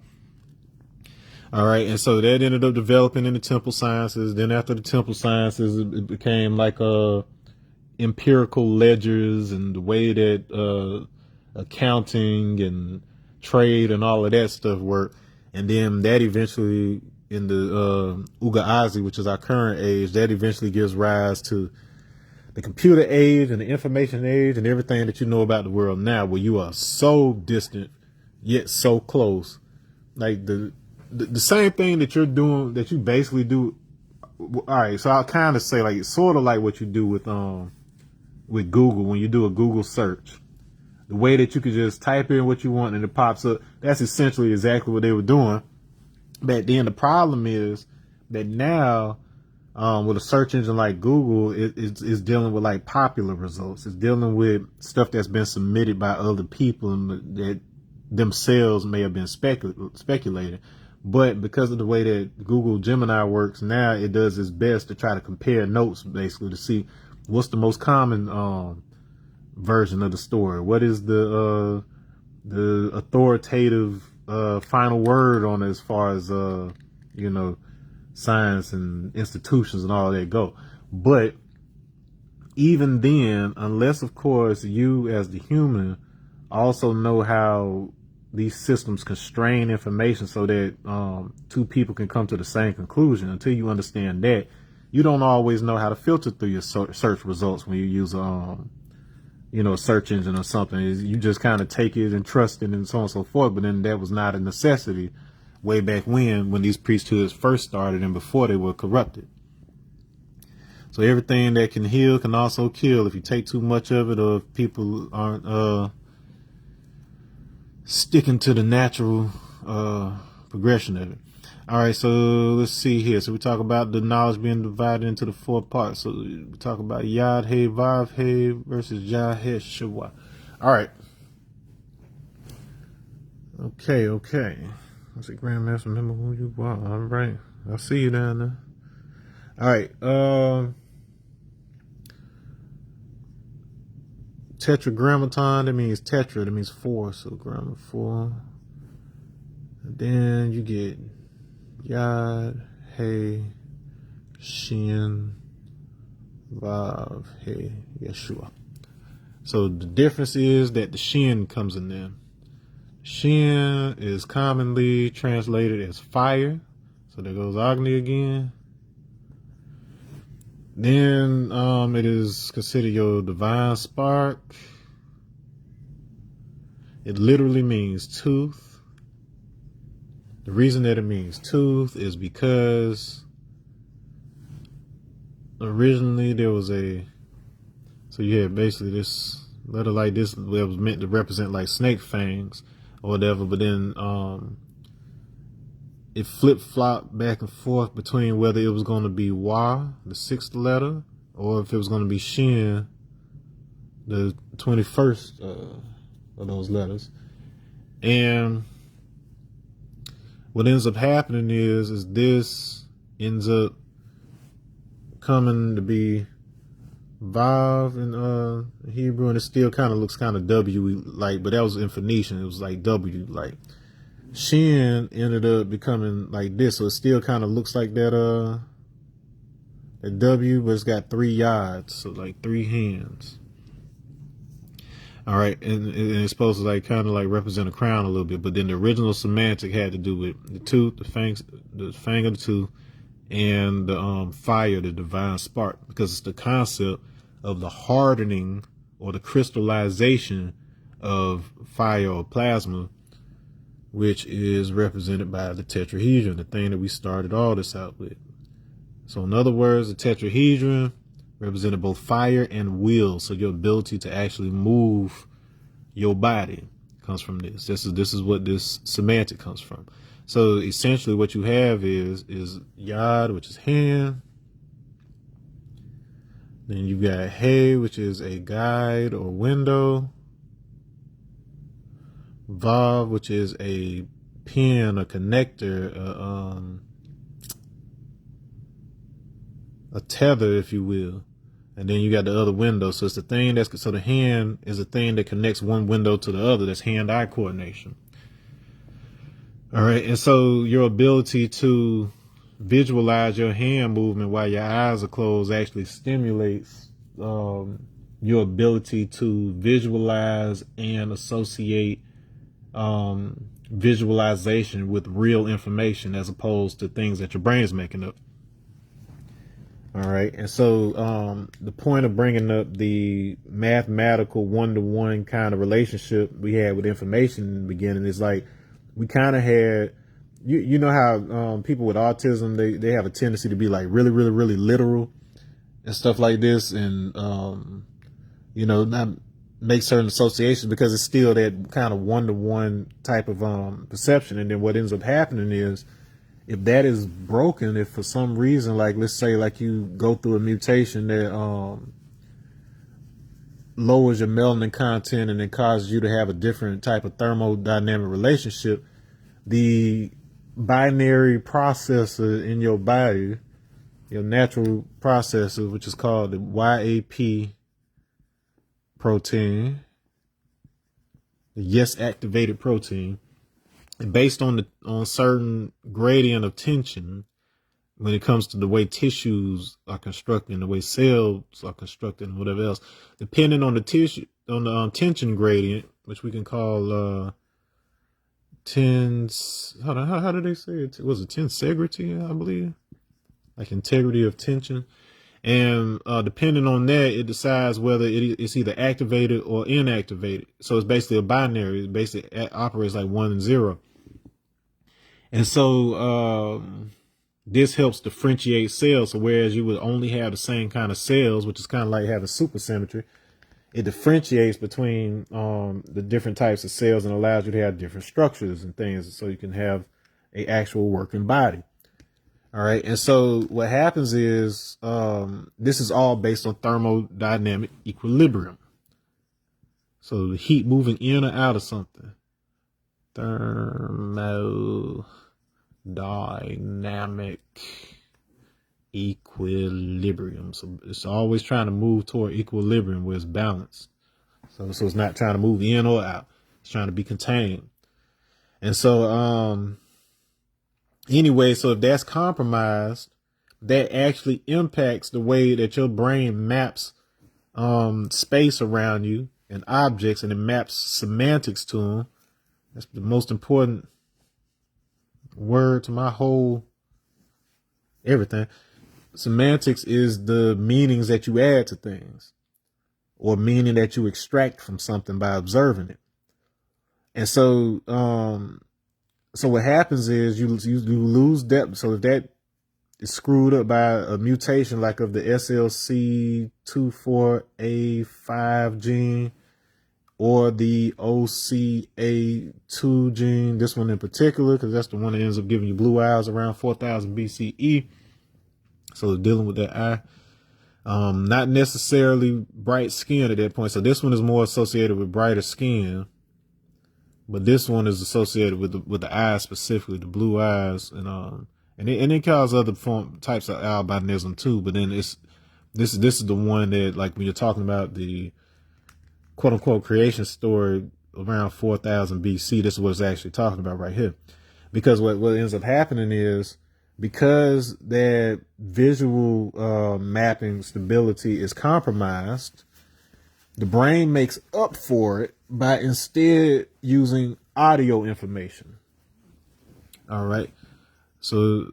All right. And so that ended up developing in the temple sciences. Then after the temple sciences, it became like empirical ledgers and the way that accounting and trade and all of that stuff work. And then that eventually, in the Uga Azi, which is our current age, that eventually gives rise to the computer age and the information age and everything that you know about the world now, where you are so distant yet so close. Like the same thing that you're doing, that you basically do. All right, so I'll kind of say like sort of like what you do with Google when you do a Google search. The way that you could just type in what you want and it pops up. That's essentially exactly what they were doing. But then the problem is that now, with a search engine like Google, it's dealing with like popular results. It's dealing with stuff that's been submitted by other people and that themselves may have been speculated. But because of the way that Google Gemini works now, it does its best to try to compare notes, basically, to see what's the most common version of the story. What is the authoritative final word on it, as far as science and institutions and all that go. But even then, unless of course you as the human also know how these systems constrain information so that two people can come to the same conclusion, until you understand that, you don't always know how to filter through your search results when you use a search engine or something. You just kind of take it and trust it and so on and so forth. But then that was not a necessity way back when these priesthoods first started and before they were corrupted. So everything that can heal can also kill if you take too much of it, or if people aren't sticking to the natural progression of it. All right, so let's see here. So we talk about the knowledge being divided into the 4 parts. So we talk about Yad He, Vav He versus Yah He Shua. All right. Okay. Let's see, Grandmaster, remember who you are. All right. I'll see you down there. All right. Tetragrammaton, that means tetra, that means 4. So grammar 4. And then you get Yad, He, Shin, Vav, He, Yeshua. So the difference is that the Shin comes in there. Shin is commonly translated as fire. So there goes Agni again. Then it is considered your divine spark. It literally means tooth. The reason that it means tooth is because originally there was so you had basically this letter like this that was meant to represent like snake fangs or whatever, but then it flip-flopped back and forth between whether it was going to be Wa, the 6th letter, or if it was going to be Shin, the 21st of those letters. And what ends up happening is this ends up coming to be Vav in Hebrew, and it still kind of looks kind of W-like, but that was in Phoenician. It was like W-like. Shin ended up becoming like this, so it still kind of looks like that W, but it's got 3 yards, so like 3 hands. All right, and it's supposed to like kind of like represent a crown a little bit, but then the original semantic had to do with the tooth, the fang of the tooth, and the fire, the divine spark, because it's the concept of the hardening or the crystallization of fire or plasma, which is represented by the tetrahedron, the thing that we started all this out with. So in other words, the tetrahedron represented both fire and will. So your ability to actually move your body comes from this. This is what this semantic comes from. So essentially what you have is Yad, which is hand. Then you got He, which is a guide or window. Vav, which is a pin, a connector, a tether, if you will. And then you got the other window. So it's the thing so the hand is a thing that connects one window to the other. That's hand-eye coordination. All right. And so your ability to visualize your hand movement while your eyes are closed actually stimulates your ability to visualize and associate visualization with real information as opposed to things that your brain is making up. All right. And so the point of bringing up the mathematical one-to-one kind of relationship we had with information in the beginning is like we kind of had, you know how people with autism, they have a tendency to be like really, really, really literal and stuff like this. And, not make certain associations because it's still that kind of one-to-one type of perception. And then what ends up happening is if that is broken, if for some reason, like let's say like you go through a mutation that lowers your melanin content and it causes you to have a different type of thermodynamic relationship, the binary processor in your body, your natural processor, which is called the YAP protein, the yes activated protein, and based on certain gradient of tension when it comes to the way tissues are constructed and the way cells are constructed and whatever else, depending on the tissue, on the tension gradient, which we can call how do they say it? Was it tensegrity, I believe? Like integrity of tension. And depending on that, it decides whether it's either activated or inactivated. So it's basically a binary. It basically operates like 1 and 0. And so this helps differentiate cells. So whereas you would only have the same kind of cells, which is kind of like having supersymmetry, it differentiates between the different types of cells and allows you to have different structures and things. So you can have a actual working body. All right. And so what happens is, this is all based on thermodynamic equilibrium. So the heat moving in or out of something. Thermodynamic equilibrium. So it's always trying to move toward equilibrium where it's balanced. So it's not trying to move in or out. It's trying to be contained. And so, anyway, so if that's compromised, that actually impacts the way that your brain maps space around you and objects, and it maps semantics to them. That's the most important word to my whole everything. Semantics is the meanings that you add to things, or meaning that you extract from something by observing it. And so, so what happens is you lose depth. So if that is screwed up by a mutation like of the SLC24A5 gene or the OCA2 gene, this one in particular, because that's the one that ends up giving you blue eyes around 4000 BCE. So dealing with that eye, not necessarily bright skin at that point. So this one is more associated with brighter skin, but this one is associated with the eyes, specifically the blue eyes, and it causes other types of albinism too. But then this is the one that, like, when you're talking about the quote unquote creation story around 4000 BC, this is what it's actually talking about right here. Because what ends up happening is, because that visual mapping stability is compromised, the brain makes up for it by instead using audio information. All right. So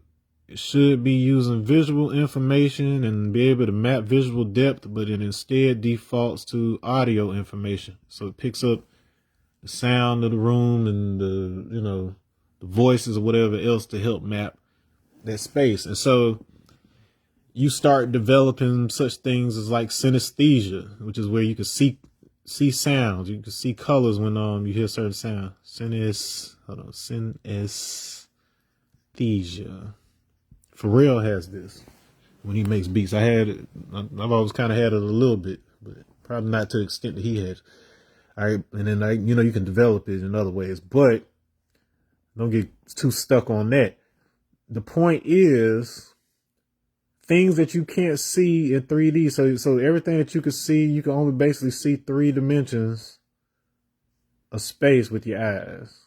it should be using visual information and be able to map visual depth, but it instead defaults to audio information. So it picks up the sound of the room and the voices or whatever else to help map that space. And so you start developing such things as like synesthesia, which is where you can see sounds, you can see colors when you hear certain sound. Synesthesia. Pharrell has this when he makes beats. I've always kind of had it a little bit, but probably not to the extent that he has. All right, and then you can develop it in other ways, but don't get too stuck on that. The point is, things that you can't see in 3D. So everything that you can see, you can only basically see 3 dimensions of space with your eyes.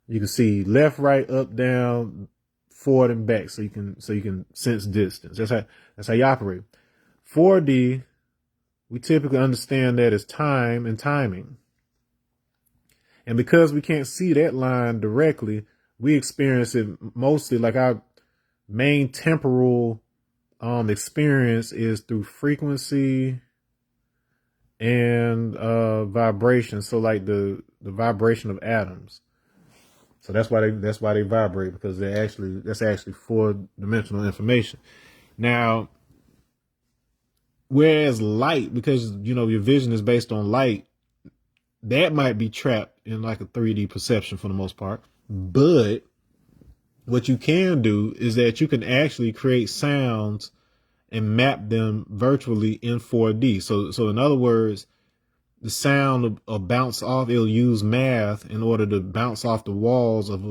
You can see left, right, up, down, forward, and back. So you can sense distance. That's how you operate. 4D, we typically understand that as time and timing. And because we can't see that line directly, we experience it mostly, like our main temporal experience is through frequency and vibration. So like the vibration of atoms. So that's why they vibrate, because that's actually 4-dimensional information. Now, whereas light, because your vision is based on light, that might be trapped in like a 3D perception for the most part. But what you can do is that you can actually create sounds and map them virtually in 4D. So in other words, the sound will bounce off. It'll use math in order to bounce off the walls of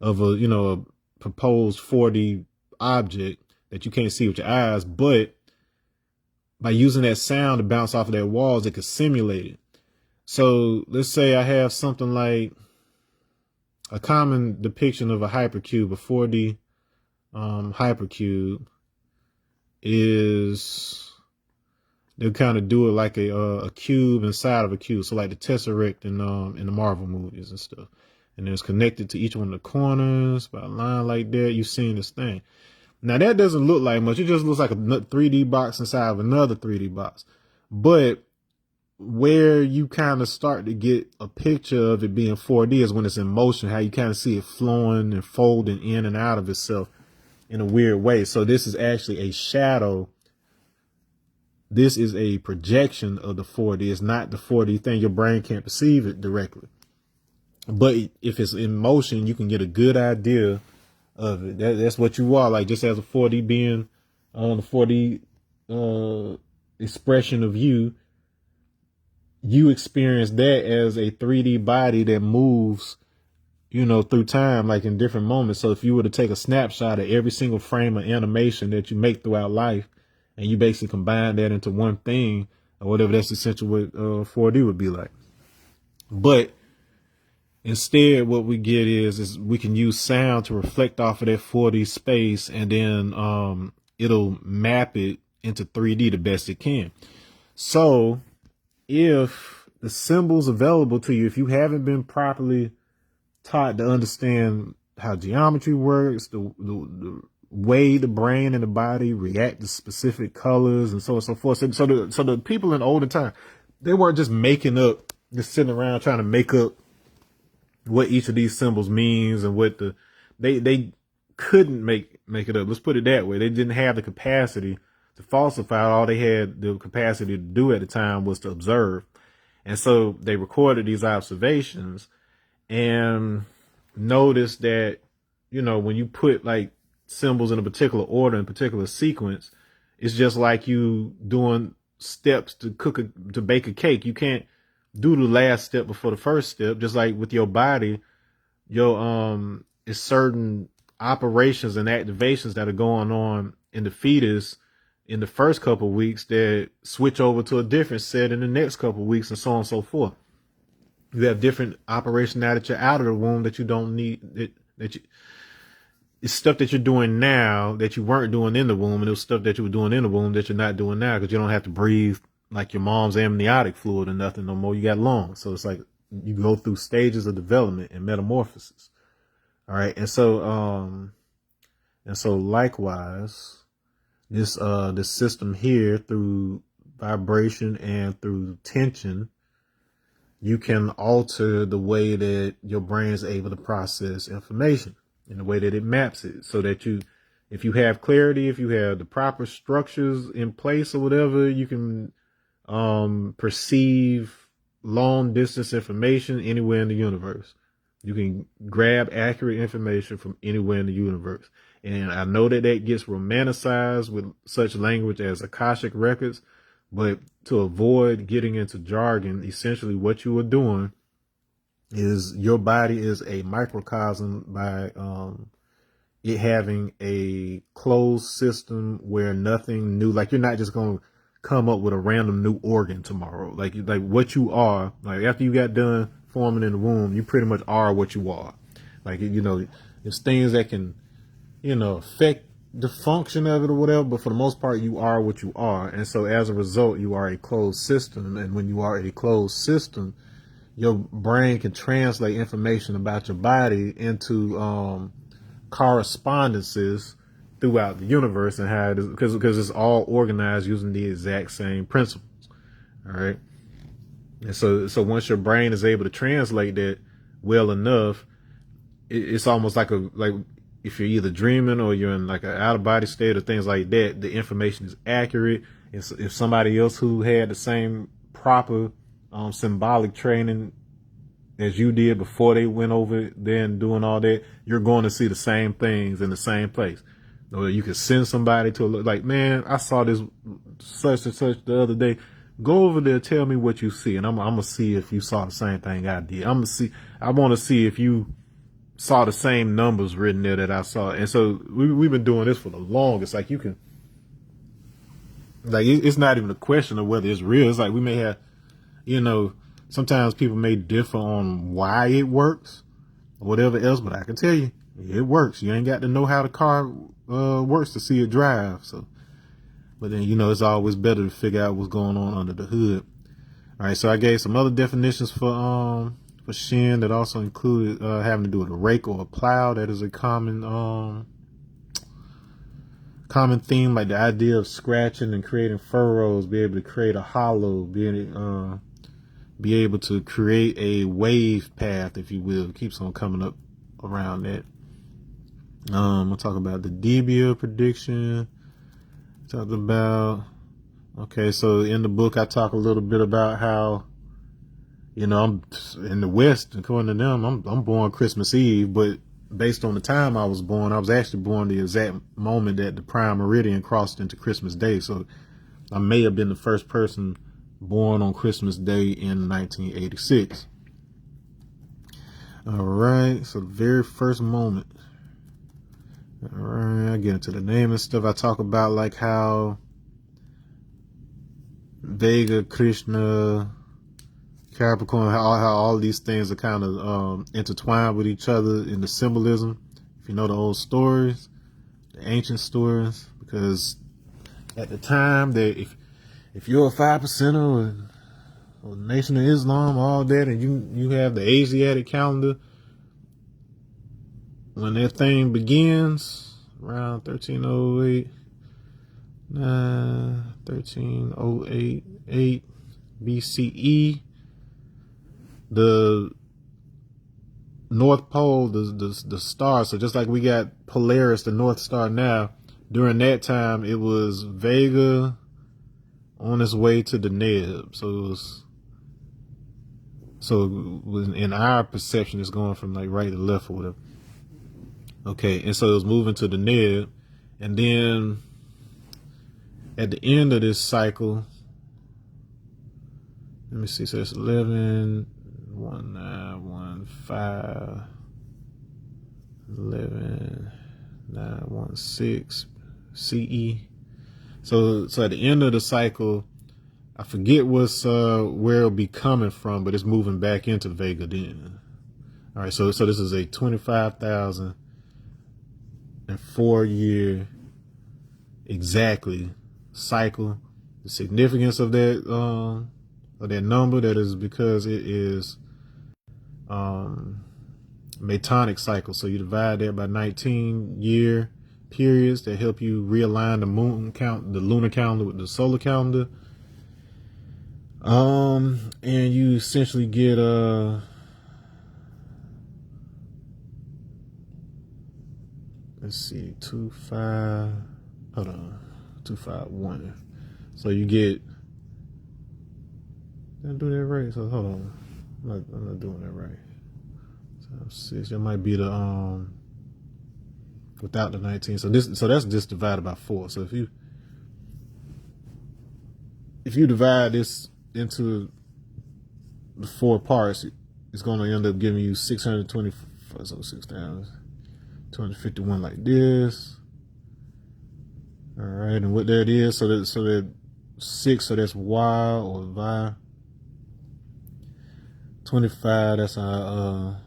a proposed 4D object that you can't see with your eyes. But by using that sound to bounce off of their walls, it could simulate it. So let's say I have something like a common depiction of a hypercube, a 4D hypercube is, they'll kind of do it like a cube inside of a cube. So like the Tesseract in the Marvel movies and stuff. And then it's connected to each one of the corners by a line like that. You've seen this thing. Now that doesn't look like much. It just looks like a 3D box inside of another 3D box. But where you kind of start to get a picture of it being 4D is when it's in motion, how you kind of see it flowing and folding in and out of itself in a weird way. So this is actually a shadow. This is a projection of the 4D. It's not the 4D thing. Your brain can't perceive it directly. But if it's in motion, you can get a good idea of it. That's what you are. Like, just as a 4D being on the 4D expression of you experience that as a 3D body that moves, through time, like in different moments. So if you were to take a snapshot of every single frame of animation that you make throughout life, and you basically combine that into one thing or whatever, that's essentially what 4D would be like. But instead, what we get is we can use sound to reflect off of that 4D space, and then it'll map it into 3D the best it can. So if the symbols available to you, if you haven't been properly taught to understand how geometry works, the way the brain and the body react to specific colors and so on and so forth. So the people in olden time, they weren't just making up, just sitting around trying to make up what each of these symbols means and what they couldn't make it up. Let's put it that way. They didn't have the capacity to falsify. All they had the capacity to do at the time was to observe. And so they recorded these observations and noticed that, when you put like symbols in a particular order, in a particular sequence, it's just like you doing steps to bake a cake. You can't do the last step before the first step. Just like with your body, it's certain operations and activations that are going on in the fetus in the first couple of weeks that switch over to a different set in the next couple of weeks, and so on and so forth. You have different operations now that you're out of the womb that you don't need, it's stuff that you're doing now that you weren't doing in the womb, and it was stuff that you were doing in the womb that you're not doing now, because you don't have to breathe like your mom's amniotic fluid or nothing no more. You got lungs. So it's like you go through stages of development and metamorphosis. All right. And so likewise, this system here, through vibration and through tension, you can alter the way that your brain is able to process information in the way that it maps it, so that if you have clarity, if you have the proper structures in place or whatever, you can perceive long distance information anywhere in the universe. You can grab accurate information from anywhere in the universe. And I know that gets romanticized with such language as Akashic records, but to avoid getting into jargon, essentially what you are doing is your body is a microcosm by it having a closed system where nothing new, like you're not just going to come up with a random new organ tomorrow. Like what you are, like after you got done forming in the womb, you pretty much are what you are. Like, it's things that can, affect the function of it or whatever, but for the most part, you are what you are. And so as a result, you are a closed system. And when you are a closed system, your brain can translate information about your body into correspondences throughout the universe, and how it is, because it's all organized using the exact same principles. All right. And so once your brain is able to translate that well enough, it's almost like if you're either dreaming or you're in like an out of body state or things like that, the information is accurate. If somebody else who had the same proper symbolic training as you did before they went over there and doing all that, you're going to see the same things in the same place. Or you can send somebody to like, man, I saw this such and such the other day. Go over there, tell me what you see, and I'm gonna see if you saw the same thing I did. I want to see if you saw the same numbers written there that I saw. And so we've been doing this for the longest. Like, you can, like, it's not even a question of whether it's real. It's like we may have, sometimes people may differ on why it works or whatever else, but I can tell you it works. You ain't got to know how the car works to see it drive. So, but then, it's always better to figure out what's going on under the hood. All right. So I gave some other definitions for Shin that also included having to do with a rake or a plow. That is a common theme, like the idea of scratching and creating furrows, be able to create a hollow, be able to create a wave path, if you will. It keeps on coming up around that. We'll talk about the Debia prediction. Talked about, okay, so in the book I talk a little bit about how You know, I'm in the West, according to them, I'm born Christmas Eve, but based on the time I was born, I was actually born the exact moment that the prime meridian crossed into Christmas Day. So I may have been the first person born on Christmas Day in 1986. All right, so the very first moment. All right, I get into the name and stuff. I talk about like how Vega, Krishna, Capricorn, how all these things are kind of intertwined with each other in the symbolism. If you know the old stories, the ancient stories, because at the time that if you're a 5%er or Nation of Islam, all that, and you have the Asiatic calendar, when that thing begins around 1308, 1308 BCE, the North Pole, the star, so just like we got Polaris, the North Star now, during that time it was Vega on its way to the Neb. So in our perception, it's going from like right to left or whatever. Okay, and so it was moving to the Neb, and then at the end of this cycle, let me see, so it's 11, 1915, 11, 916 CE. So at the end of the cycle, I forget what's where it'll be coming from, but it's moving back into Vega then. All right, so this is a 25,004 year exactly cycle. The significance of that number, that is because it is Metonic cycle. So you divide that by 19 year periods that help you realign the moon count, the lunar calendar with the solar calendar. And you essentially get let's see, 251. So you get, did I do that right? So hold on, I'm not doing that right. So 6, that might be the without the 19. So that's just divided by 4. So if you divide this into the 4 parts, it's going to end up giving you 620. So 6,251 like this. All right, and what that is, so that 6, so that's Y or Vi. 25, that's our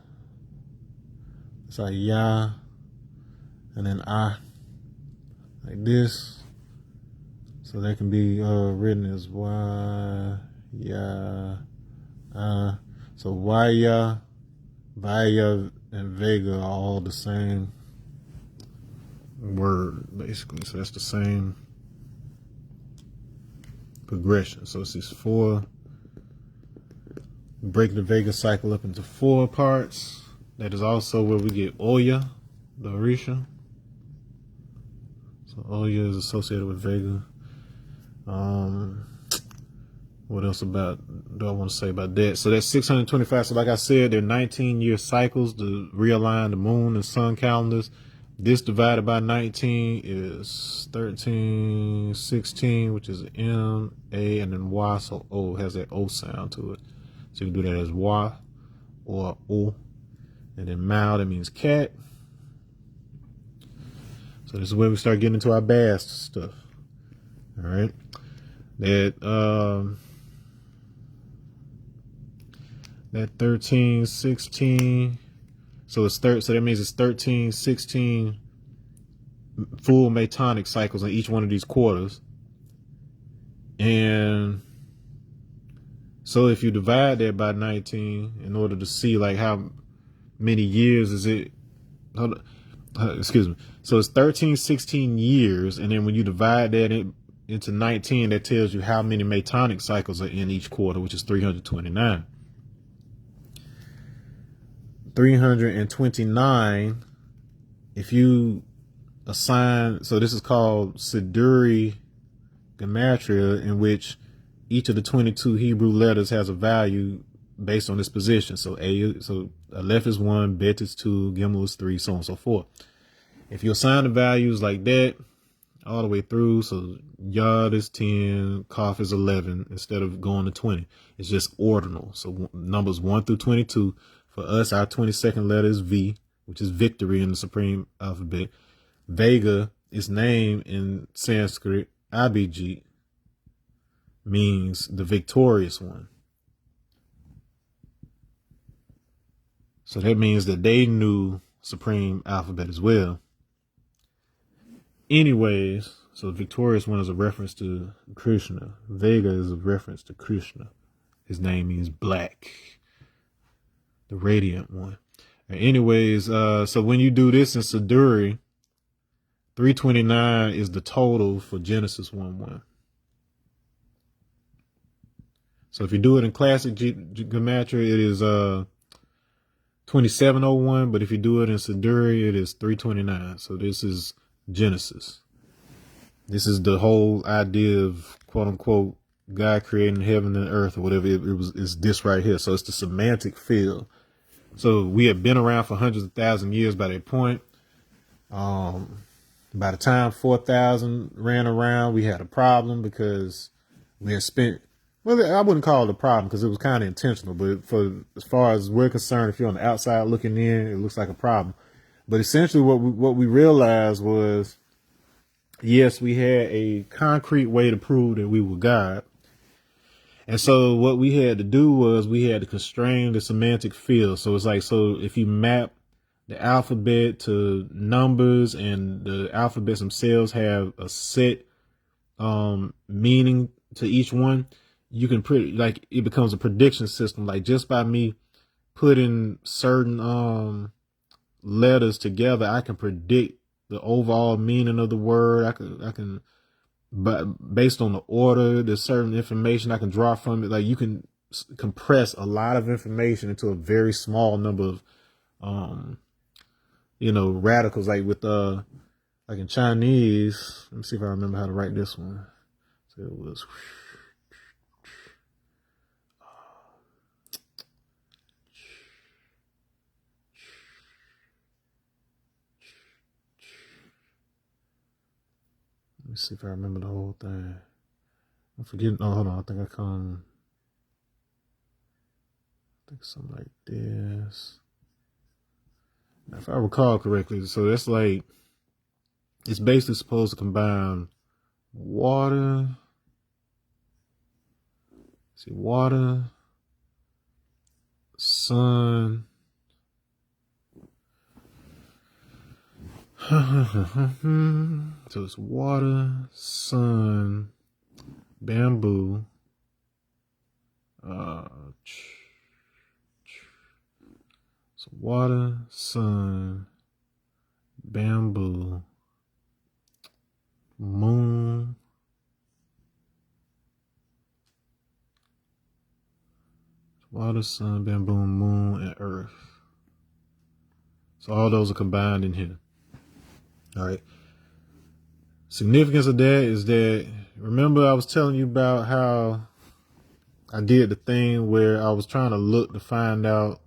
Ya, and then I, like this. So that can be written as Y, Ya, so Vaya, Vaya, and Vega are all the same word, basically. So that's the same progression. So it's these 4. Break the Vega cycle up into 4 parts. That is also where we get Oya, the Orisha. So Oya is associated with Vega. What else do I want to say about that? So that's 625. So like I said, they're 19-year cycles to realign the moon and sun calendars. This divided by 19 is 1316, which is M, A, and then Y. So O has that O sound to it. So you can do that as Y or O. And then Mao, that means cat. So this is where we start getting into our bass stuff. All right. That 1316. So so that means it's 1316 full Metonic cycles on each one of these quarters. And so if you divide that by 19 in order to see like how many years is it, excuse me. So it's 1316 years, and then when you divide that into 19, that tells you how many Metonic cycles are in each quarter, which is 329. 329, if you assign, so this is called Siduri Gematria, in which each of the 22 Hebrew letters has a value based on its position. So Aleph is 1, Bet is 2, Gimel is 3, so on and so forth. If you assign the values like that all the way through, so Yod is 10, Kaf is 11, instead of going to 20, it's just ordinal. So numbers 1 through 22. For us, our 22nd letter is V, which is victory in the supreme alphabet. Vega is named in Sanskrit. Abhijit means the victorious one. So that means that they knew supreme alphabet as well. Anyways, so the victorious one is a reference to Krishna. Vega is a reference to Krishna. His name means black, the radiant one. Anyways, so when you do this in Siduri, 329 is the total for Genesis 1:1. So if you do it in classic gematria, it is 2701, but if you do it in Siduri, it is 329. So this is Genesis. This is the whole idea of quote unquote God creating heaven and earth or whatever. It's this right here. So it's the semantic field. So we had been around for hundreds of thousands of years by that point. By the time 4,000 ran around, we had a problem because we had spent, well, I wouldn't call it a problem because it was kind of intentional, but as far as we're concerned, if you're on the outside looking in, it looks like a problem. But essentially what we realized was, yes, we had a concrete way to prove that we were God. And so what we had to do was we had to constrain the semantic field. So it's like, so if you map the alphabet to numbers and the alphabets themselves have a set meaning to each one, you can like it becomes a prediction system. Like just by me putting certain letters together, I can predict the overall meaning of the word. I can, but based on the order, there's certain information I can draw from it. Like you can compress a lot of information into a very small number of radicals, like with like in Chinese. Let me see if I remember how to write this one. So it was let me see if I remember the whole thing. I'm forgetting. Oh, hold on. I think something like this. If I recall correctly, so that's like, it's basically supposed to combine water, sun, so it's water, sun, bamboo, so water, sun, bamboo, moon, water, sun, bamboo, moon, and earth. So all those are combined in here. All right. Significance of that is that, remember I was telling you about how I did the thing where I was trying to look to find out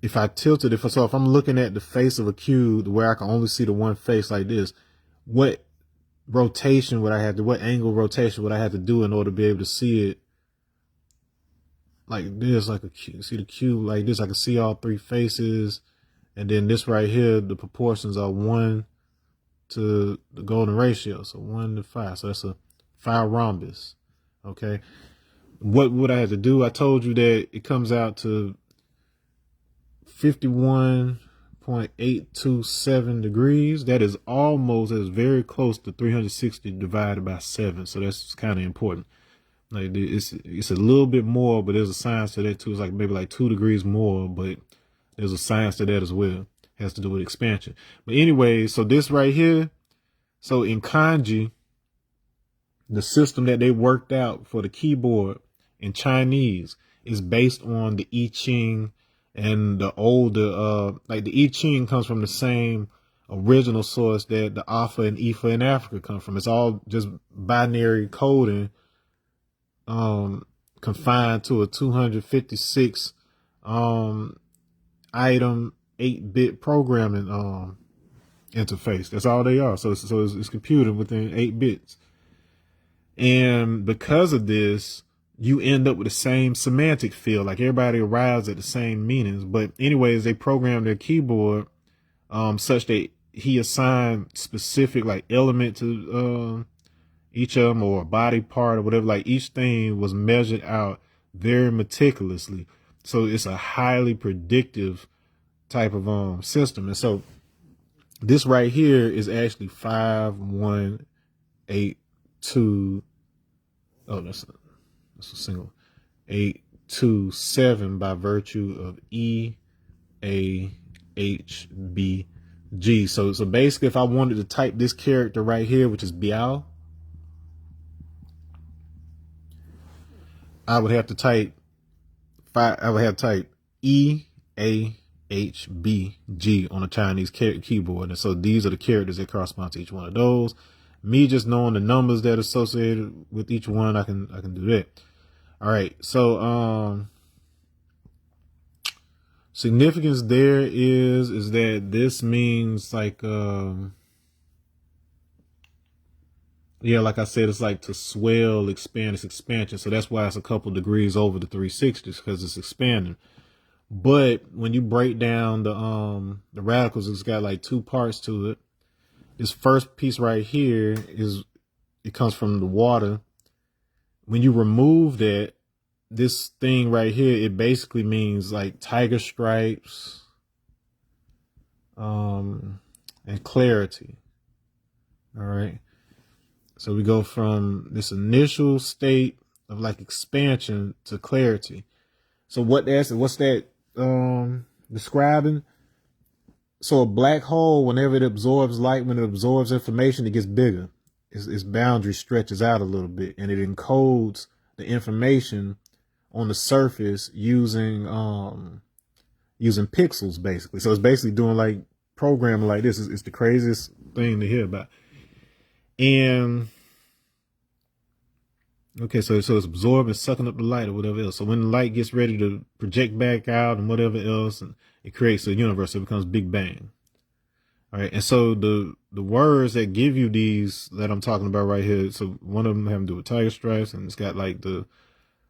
if I tilted, if I'm looking at the face of a cube where I can only see the one face like this, what rotation would I have to, what angle rotation would I have to do in order to be able to see it like this, like a cube, see the cube like this. I can see all three faces. And then this right here, the proportions are 1 to the golden ratio. So 1 to 5. So that's a 5 rhombus. Okay. What would I have to do? I told you that it comes out to 51.827 degrees. That is very close to 360 divided by 7. So that's kind of important. Like it's a little bit more, but there's a science to that too. It's like maybe like 2 degrees more, but there's a science to that as well. It has to do with expansion. But anyway, so this right here, so in kanji, the system that they worked out for the keyboard in Chinese is based on the I Ching and the older, like the I Ching comes from the same original source that the Alpha and Ifa in Africa come from. It's all just binary coding, confined to a 256 item 8-bit programming interface. That's all they are. So it's computed within 8 bits. And because of this, you end up with the same semantic field. Like everybody arrives at the same meanings. But anyways, they program their keyboard such that he assigned specific like element to each of them, or a body part or whatever. Like each thing was measured out very meticulously. So it's a highly predictive type of system. And so this right here is actually 5182. Oh, that's a single 827 by virtue of EAHBG. So basically, if I wanted to type this character right here, which is Biao, I would have to type EAHBG on a Chinese keyboard. And so these are the characters that correspond to each one of those. Me just knowing the numbers that are associated with each one, I can do that. All right. So significance there is that this means like yeah, like I said, it's like to swell, expand, it's expansion. So that's why it's a couple degrees over the 360s, because it's expanding. But when you break down the radicals, it's got like 2 parts to it. This first piece right here it comes from the water. When you remove that, this thing right here, it basically means like tiger stripes, and clarity. All right. So we go from this initial state of like expansion to clarity. So what's that describing? So a black hole, whenever it absorbs light, when it absorbs information, it gets bigger. Its boundary stretches out a little bit, and it encodes the information on the surface using pixels, basically. So it's basically doing like programming like this. It's the craziest thing to hear about. And okay, so it's absorbing, sucking up the light or whatever else. So when the light gets ready to project back out and whatever else, and it creates a universe, so it becomes Big Bang. All right, and so the words that give you these that I'm talking about right here, so one of them have to do with tiger stripes, and it's got like the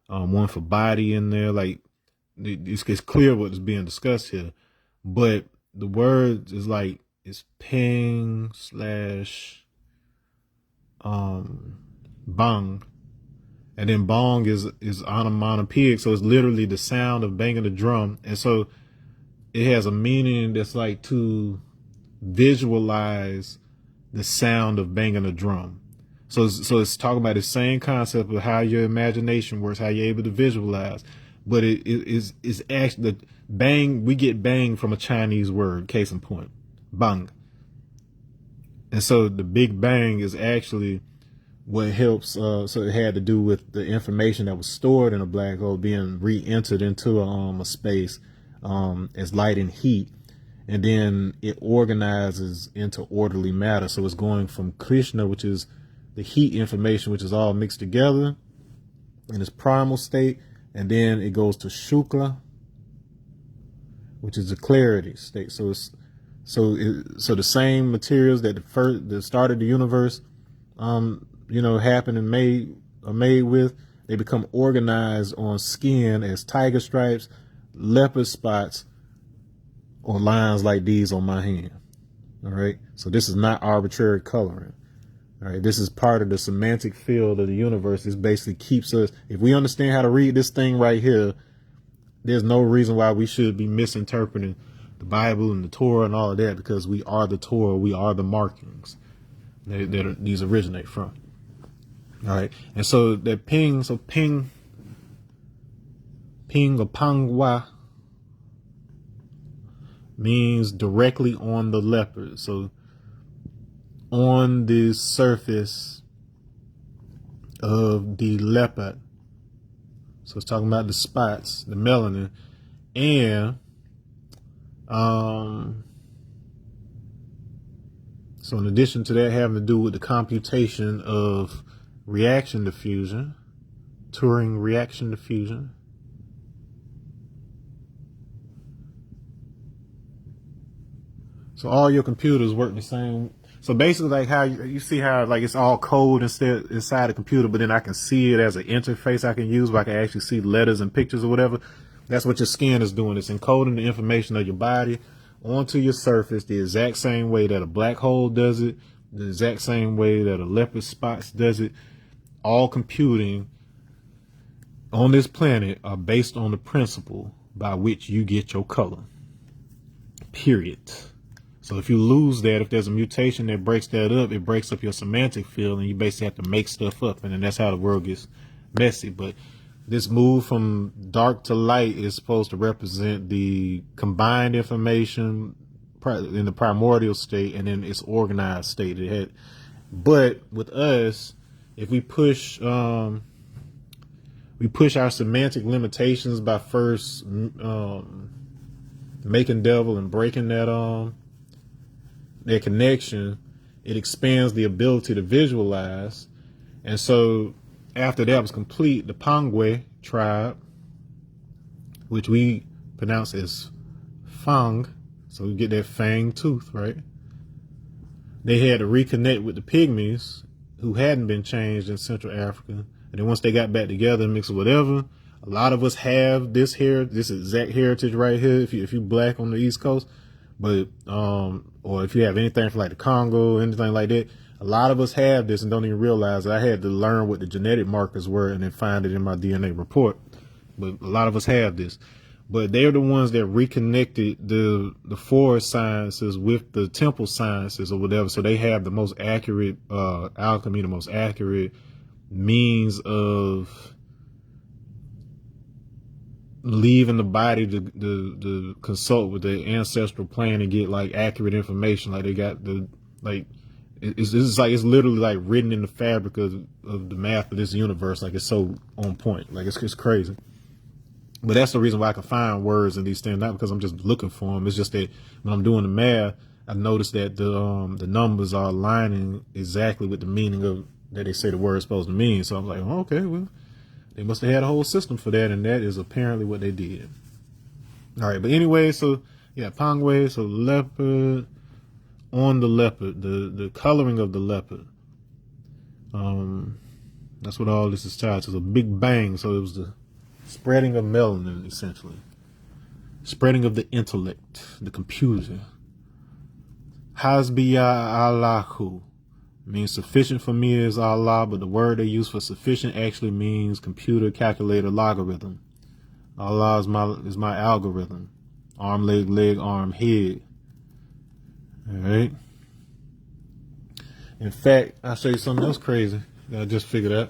one for body in there. Like it's clear what is being discussed here, but the word is like it's ping / bang, and then bong is onomatopoeic, so it's literally the sound of banging the drum, and so it has a meaning that's like to visualize the sound of banging a drum. So it's talking about the same concept of how your imagination works, how you're able to visualize, but it is actually the bang. We get bang from a Chinese word, case in point, bang. And so the Big Bang is actually what helps. So it had to do with the information that was stored in a black hole being re-entered into a space as light and heat, and then it organizes into orderly matter. So it's going from Krishna, which is the heat information, which is all mixed together in its primal state, and then it goes to Shukla, which is the clarity state. So the same materials that that started the universe, happened and are made with, they become organized on skin as tiger stripes, leopard spots, or lines like these on my hand. All right. So this is not arbitrary coloring. All right. This is part of the semantic field of the universe. This basically keeps us, if we understand how to read this thing right here, there's no reason why we should be misinterpreting the Bible and the Torah and all of that, because we are the Torah. We are the markings that these originate from. All right. And so that ping or pangwa means directly on the leopard. So on the surface of the leopard. So it's talking about the spots, the melanin, and so in addition to that, having to do with the computation of reaction diffusion, Turing reaction diffusion. So all your computers work the same. So basically, like how you see how like it's all code instead inside the computer, but then I can see it as an interface I can use where I can actually see letters and pictures or whatever. That's what your skin is doing. It's encoding the information of your body onto your surface the exact same way that a black hole does it, the exact same way that a leopard spots does it. All computing on this planet are based on the principle by which you get your color. Period. So if you lose that, if there's a mutation that breaks that up, it breaks up your semantic field and you basically have to make stuff up. And then that's how the world gets messy. But this move from dark to light is supposed to represent the combined information in the primordial state and then its organized state. But with us, if we push our semantic limitations by first making devil and breaking that connection, it expands the ability to visualize. And so after that was complete, the Pangwe tribe, which we pronounce as Fang, so we get that fang tooth, right? They had to reconnect with the pygmies who hadn't been changed in Central Africa. And then once they got back together and mixed with whatever, a lot of us have this exact heritage right here. If you black on the East Coast, but or if you have anything from like the Congo, anything like that, a lot of us have this and don't even realize it. I had to learn what the genetic markers were and then find it in my DNA report. But a lot of us have this. But they're the ones that reconnected the forest sciences with the temple sciences or whatever. So they have the most accurate alchemy, the most accurate means of leaving the body to consult with the ancestral plane and get like accurate information. Like they got it's literally like written in the fabric of the math of this universe. Like it's so on point. Like it's crazy. But that's the reason why I can find words in these things, not because I'm just looking for them. It's just that when I'm doing the math, I noticed that the numbers are aligning exactly with the meaning of that they say the word is supposed to mean. So I'm like, oh, okay, well, they must have had a whole system for that, and that is apparently what they did. All right, but anyway, so yeah, Pangwe, so leopard, on the leopard, the coloring of the leopard. That's what all this is tied to. It's a big bang. So it was the spreading of melanin, essentially. Spreading of the intellect, the computer. Hasbiya Allahu means sufficient for me is Allah, but the word they use for sufficient actually means computer, calculator, logarithm. Allah is my algorithm. Arm, leg, arm, head. All right. In fact, I'll show you something else crazy that I just figured out.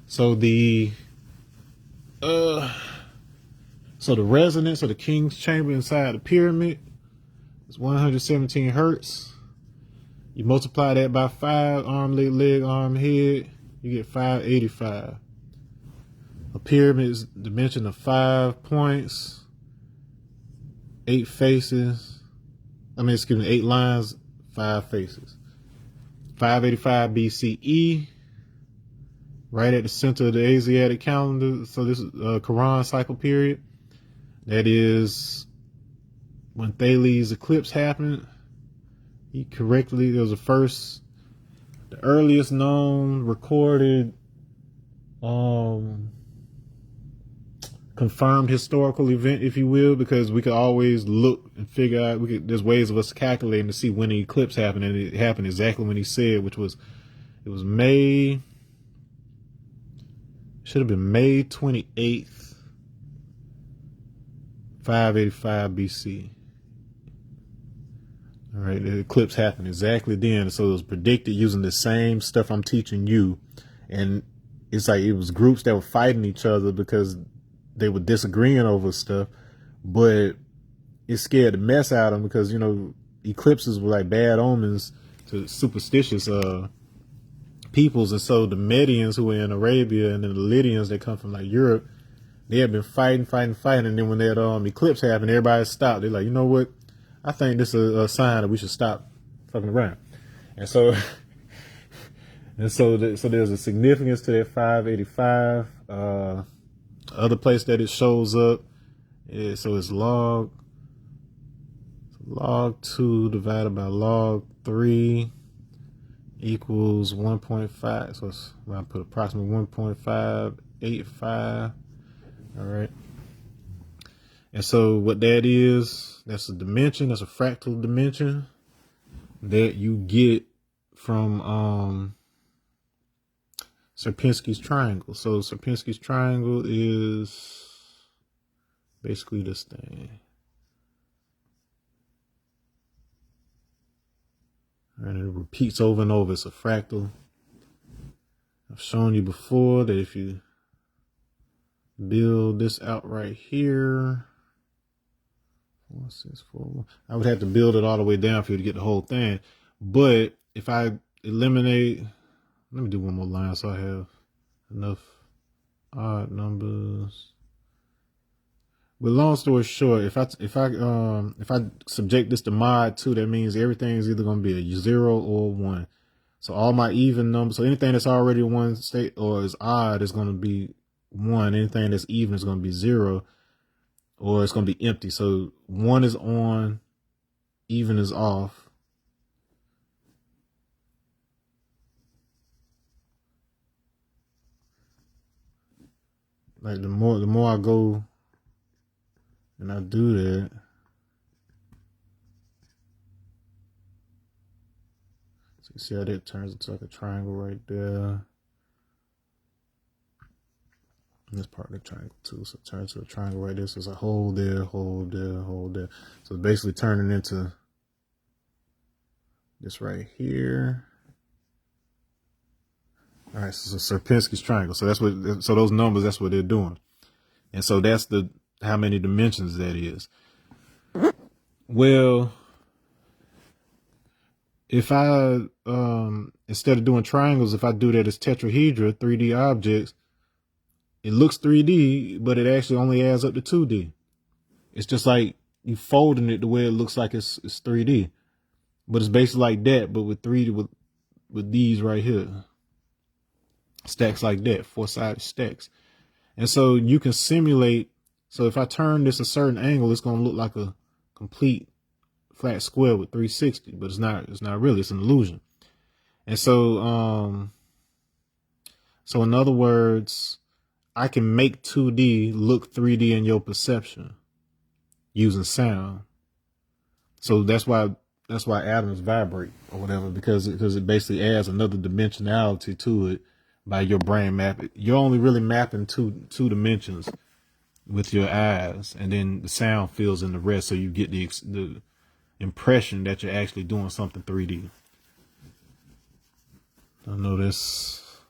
So the resonance of the king's chamber inside the pyramid is 117 hertz. You multiply that by 5, arm, leg, arm, head, you get 585. A pyramid is a dimension of 5 points, 8 faces. 8 lines, 5 faces. 585 BCE, right at the center of the Asiatic calendar. So this is a Quran cycle period. That is when Thales eclipse happened. There was the earliest known recorded, confirmed historical event, if you will, because we could always look and figure out, there's ways of us calculating to see when the eclipse happened, and it happened exactly when he said, it was May 28th, 585 BC. All right, the eclipse happened exactly then. So it was predicted using the same stuff I'm teaching you. And it's like it was groups that were fighting each other because they were disagreeing over stuff. But it scared the mess out of them because, eclipses were like bad omens to superstitious peoples. And so the Medians who were in Arabia and then the Lydians that come from like Europe, they had been fighting. And then when that eclipse happened, everybody stopped. They're like, you know what? I think this is a sign that we should stop fucking around. So there's a significance to that 585. Other place that it shows up is, so it's log 2 divided by log 3 equals 1.5. So it's, I put approximately 1.585. All right. And so what that is, that's a dimension, that's a fractal dimension that you get from Sierpinski's triangle. So Sierpinski's triangle is basically this thing. And it repeats over and over. It's a fractal. I've shown you before that if you build this out right here, 4, 6, 4, 1, I would have to build it all the way down for you to get the whole thing. But if I eliminate, let me do one more line so I have enough odd numbers. But long story short, if I subject this to mod 2, that means everything is either going to be a 0 or 1. So all my even numbers, so anything that's already one state or is odd is going to be 1. Anything that's even is going to be 0, or it's going to be empty. So 1 is on, even is off. Like the more I go and I do that, so you see how that turns into like a triangle right there. And this part of the triangle too, so it turns to a triangle right there. So it's a hole there, hole there, hole there. So it's basically turning into this right here. All right, so Sierpinski's triangle. So that's what. So those numbers, that's what they're doing, and so that's the how many dimensions that is. Well, if I instead of doing triangles, if I do that as tetrahedra, 3D objects, it looks 3D, but it actually only adds up to 2D. It's just like you folding it the way it looks like it's 3D, but it's basically like that, but with 3D with these right here. Stacks like that, 4-sided stacks. And so you can simulate. So if I turn this a certain angle, it's going to look like a complete flat square with 360, but it's not really, it's an illusion. And so, so in other words, I can make 2D look 3D in your perception using sound. So that's why atoms vibrate or whatever, because it basically adds another dimensionality to it. By your brain mapping, you're only really mapping two dimensions with your eyes, and then the sound fills in the rest, so you get the impression that you're actually doing something 3D. I know this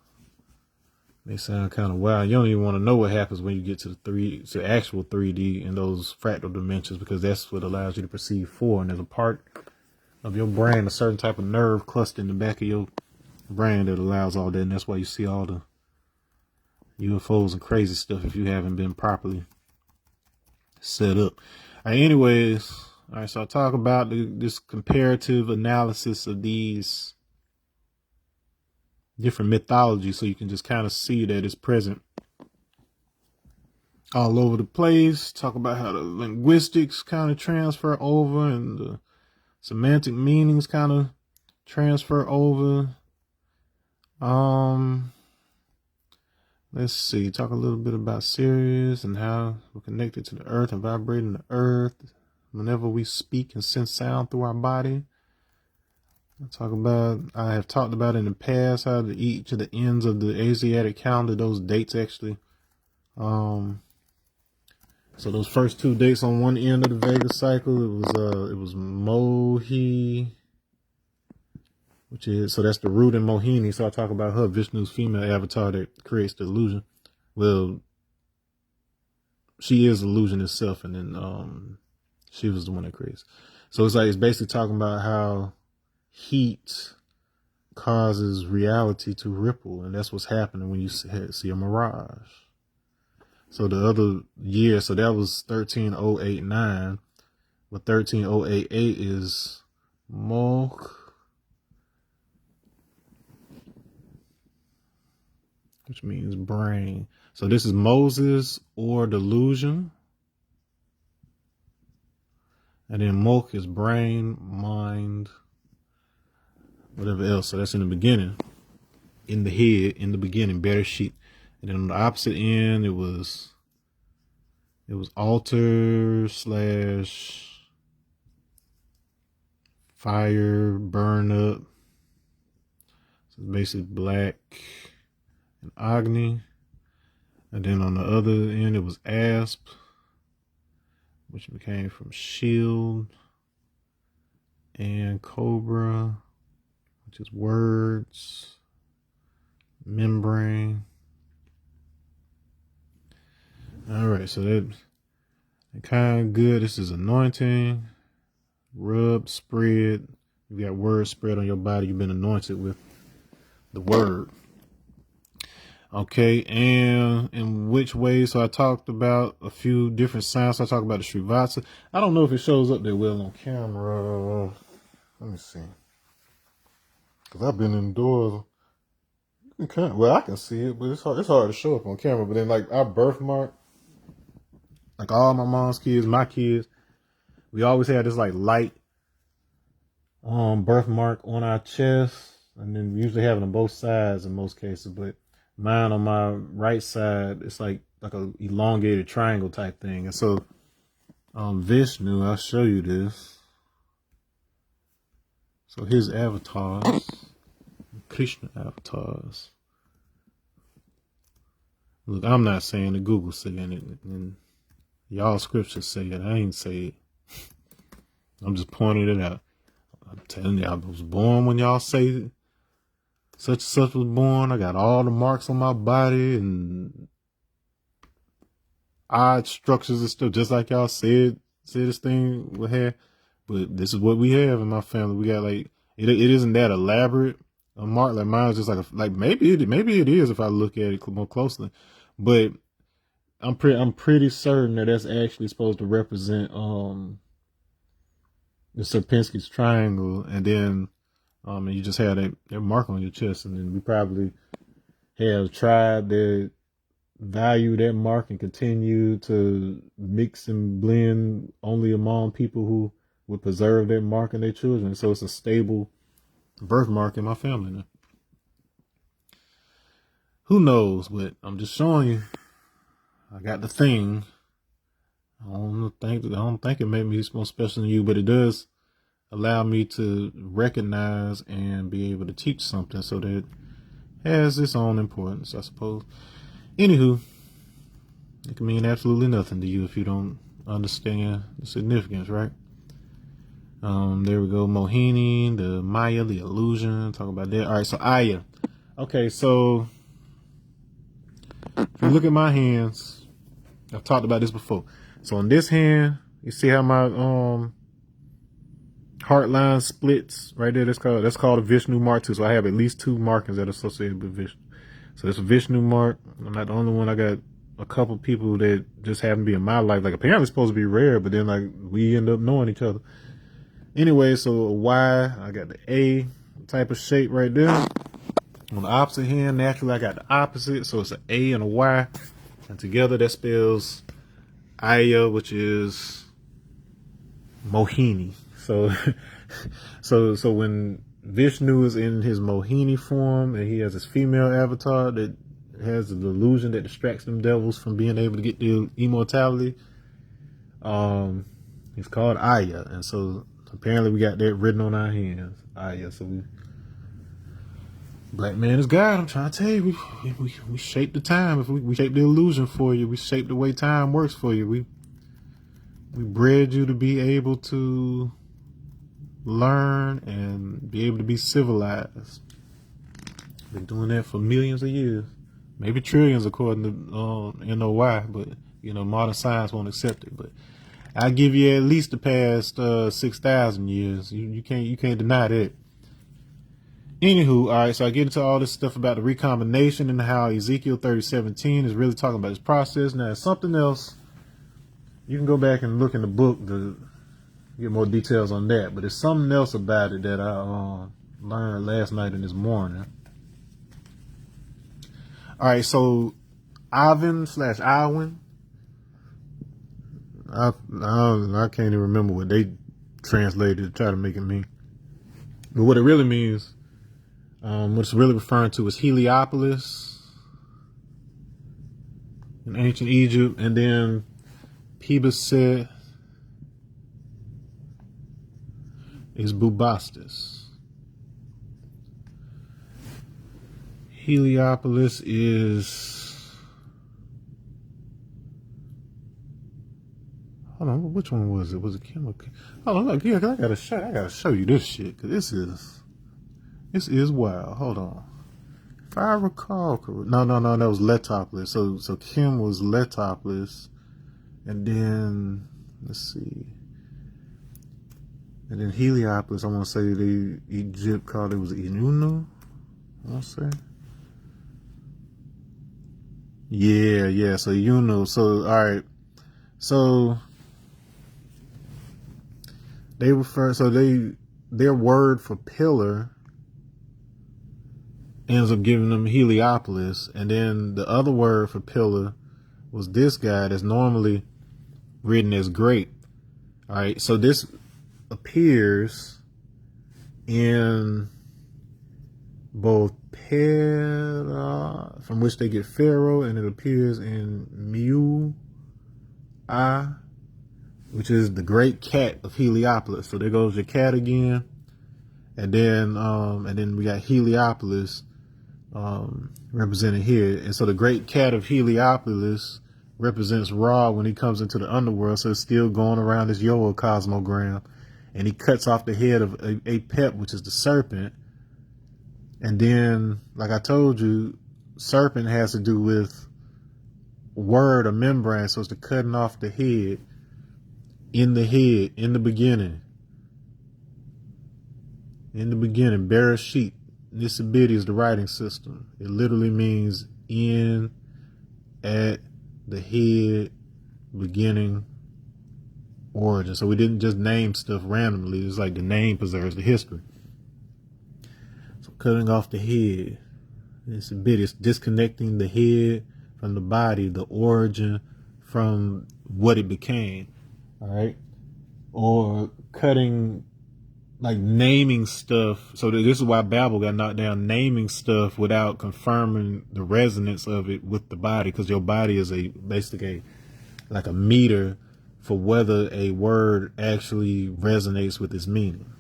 may sound kind of wild. You don't even want to know what happens when you get to the actual 3D in those fractal dimensions, because that's what allows you to perceive 4. And there's a part of your brain, a certain type of nerve cluster in the back of your brain that allows all that, and that's why you see all the UFOs and crazy stuff if you haven't been properly set up. All right, anyways, all right, so I talk about this comparative analysis of these different mythologies, so you can just kind of see that it's present all over the place. Talk about how the linguistics kind of transfer over and the semantic meanings kind of transfer over. Let's see, talk a little bit about Sirius and how we're connected to the earth and vibrating the earth whenever we speak and send sound through our body. I have talked about in the past how each of the ends of the Asiatic calendar, those dates actually, so those first 2 dates on one end of the Vega cycle, it was Mohi, so that's the root in Mohini. So I talk about her, Vishnu's female avatar that creates the illusion. Well, she is illusion itself, and then she was the one that creates. So it's basically talking about how heat causes reality to ripple, and that's what's happening when you see a mirage. So the other year, so that was 13089, but 13088 is Mok. which means brain. So this is Moses or delusion. And then Mulk is brain, mind, whatever else. So that's in the beginning, in the head, in the beginning, Bereshit. And then on the opposite end, it was altar / fire, burn up. So it's basically black and Agni. And then on the other end, it was asp, which became from shield, and cobra, which is words, membrane. All right, so that kind of good. This is anointing, rub, spread. You got word spread on your body. You've been anointed with the word. Okay, and in which way? So I talked about a few different signs. I talked about the Srivatsa. I don't know if it shows up that well on camera. Let me see. Because I've been indoors. You can, well, I can see it, but it's hard to show up on camera. But then, like, our birthmark, like all my mom's kids, my kids, we always had this, like, light birthmark on our chest. And then we usually have it on both sides in most cases. But mine on my right side, it's like a elongated triangle type thing. And so Vishnu, I'll show you this. So his avatars, Krishna avatars. Look, I'm not saying it, Google saying it, and y'all scriptures say it. I ain't say it. I'm just pointing it out. I'm telling you, I was born when y'all say it. Such and such was born. I got all the marks on my body and odd structures and stuff, just like y'all said this thing would have. But this is what we have in my family. We got like it isn't that elaborate a mark. Like mine's just like maybe it is if I look at it more closely. But I'm pretty certain that that's actually supposed to represent the Sierpinski's triangle, and then and you just have that mark on your chest, and then we probably have a tribe that value that mark and continue to mix and blend only among people who would preserve that mark in their children. So it's a stable birthmark in my family now. Who knows? But I'm just showing you. I got the thing. I don't think it made me more special than you, but it does allow me to recognize and be able to teach something, so that it has its own importance, I suppose. Anywho, it can mean absolutely nothing to you if you don't understand the significance, right? There we go. Mohini, the Maya, the illusion. Talk about that. All right, so Aya. Okay, so if you look at my hands, I've talked about this before. So on this hand, you see how my heart line splits right there. That's called a Vishnu mark too. So I have at least 2 markings that are associated with Vishnu. So it's a Vishnu mark. I'm not the only one. I got a couple people that just happen to be in my life. Like apparently it's supposed to be rare, but then like we end up knowing each other. Anyway, so a Y, I got the A type of shape right there. On the opposite hand, naturally I got the opposite. So it's an A and a Y. And together that spells Aya, which is Mohini. So so when Vishnu is in his Mohini form and he has his female avatar that has the delusion that distracts them devils from being able to get their immortality, he's called Aya. And so apparently we got that written on our hands, Aya. So black man is God. I'm trying to tell you, we shape the time. If we shape the illusion for you, we shape the way time works for you. We bred you to be able to learn and be able to be civilized. Been doing that for millions of years, maybe trillions according to NOI, but modern science won't accept it. But I give you at least the past 6,000 years. You can't deny that. Anywho, all right, so I get into all this stuff about the recombination and how Ezekiel 30:17 is really talking about this process. Now, something else, you can go back and look in the book to get more details on that, but there's something else about it that I learned last night and this morning. All right, so Ivan/Iwin. I can't even remember what they translated to try to make it mean. But what it really means, what it's really referring to is Heliopolis in ancient Egypt, and then Pebaset is Bubastis. Heliopolis is, hold on, which one was it? Was it chemical? Hold on, look, yeah, I gotta show you this shit, cause this is wild. Hold on, if I recall correctly, no, that was Letopolis. So Kim was Letopolis, and then let's see, and then Heliopolis. I want to say the Egypt called it was Inunu. I want to say. Yeah. So So all right. So they refer. So their word for pillar ends up giving them Heliopolis, and then the other word for pillar was this guy that's normally written as great. All right. So this appears in both Pera, from which they get Pharaoh, and it appears in Mu, which is the great cat of Heliopolis. So there goes your cat again, and then we got Heliopolis represented here. And so the great cat of Heliopolis represents Ra when he comes into the underworld. So it's still going around this Yoa cosmogram, and he cuts off the head of Apep, which is the serpent. And then, like I told you, serpent has to do with word or membrane. So it's the cutting off the head, in the beginning. In the beginning, Bereshit. Nisibidi is the writing system. It literally means in, at, the head, beginning, origin. So we didn't just name stuff randomly. It's like the name preserves the history. Cutting off the head. It's disconnecting the head from the body, the origin from what it became. All right. Or cutting, like naming stuff. So this is why Babel got knocked down, naming stuff without confirming the resonance of it with the body, because your body is basically like a meter for whether a word actually resonates with its meaning.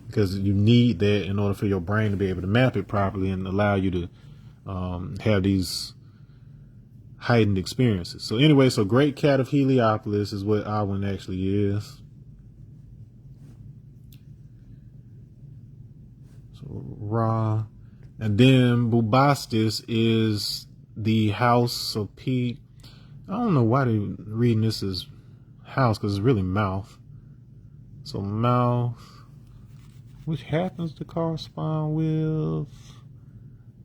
Because you need that in order for your brain to be able to map it properly and allow you to have these heightened experiences. So anyway, so great cat of Heliopolis is what Awen actually is. So Ra. And then Bubastis is the house of P. I don't know why they're reading this as house, because it's really mouth. So mouth, which happens to correspond with,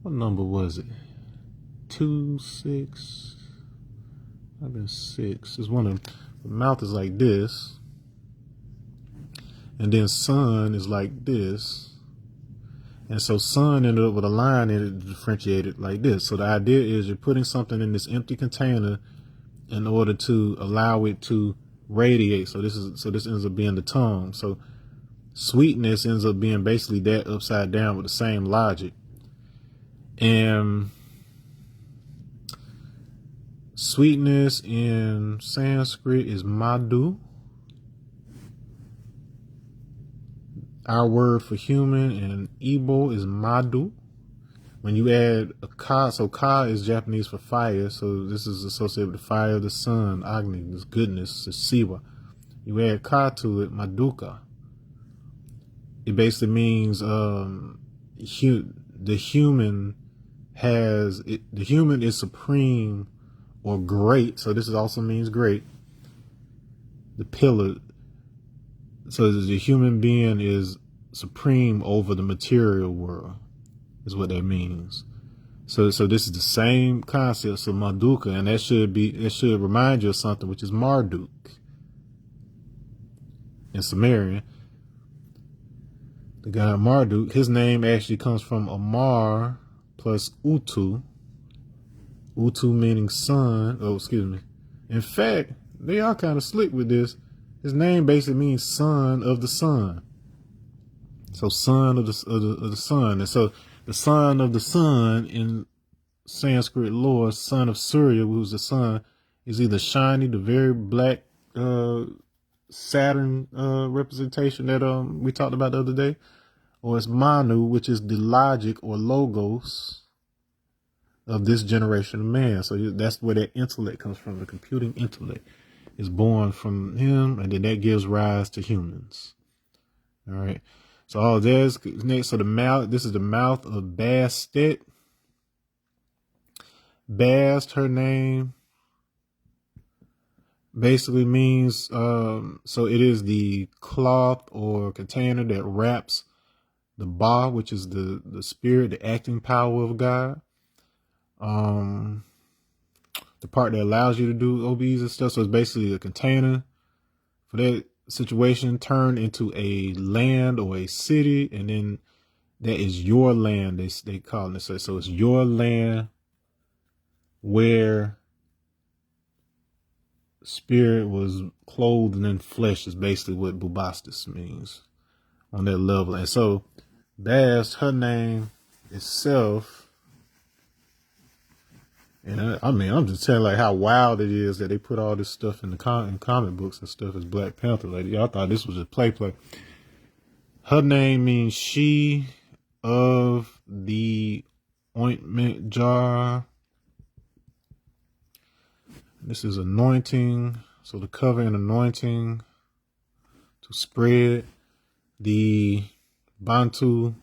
what number was it? 2, 6, I've been 6. It's one of them. The mouth is like this, and then sun is like this, and so sun ended up with a line in it differentiated like this. So the idea is you're putting something in this empty container in order to allow it to radiate. So this ends up being the tongue. So sweetness ends up being basically that upside down with the same logic. And sweetness in Sanskrit is madhu. Our word for human in Igbo is madhu. When you add a ka, so ka is Japanese for fire, so this is associated with the fire of the sun, Agni, this goodness, this siwa. You add ka to it, maduka. It basically means the human is supreme or great. So this also means great. The pillar. So the human being is supreme over the material world, is what that means. So this is the same concept of Maduka, and that should remind you of something, which is Marduk in Sumerian. The god Marduk, his name actually comes from Amar plus Utu, Utu meaning son. Oh, excuse me. In fact, they are kind of slick with this. His name basically means son of the sun. So son of the sun. And so the son of the sun in Sanskrit lore, son of Surya, who's the sun, is either Shiny, the very black Saturn representation that we talked about the other day, or it's Manu, which is the logic or logos of this generation of man. So that's where that intellect comes from. The computing intellect is born from him, and then that gives rise to humans. All right. So all there's next. So the mouth. This is the mouth of Bastet. Bast, her name, basically means. So it is the cloth or container that wraps the Ba, which is the spirit, the acting power of God. The part that allows you to do OBs and stuff. So it's basically a container for that situation turned into a land or a city, and then that is your land. They call it. So it's your land where spirit was clothed in flesh is basically what Bubastis means on that level. And so Bast, her name itself. And I mean, I'm just telling like how wild it is that they put all this stuff in in comic books and stuff as Black Panther. Like, y'all thought this was a play. Her name means she of the ointment jar. This is anointing. So the cover and anointing to spread the Bantu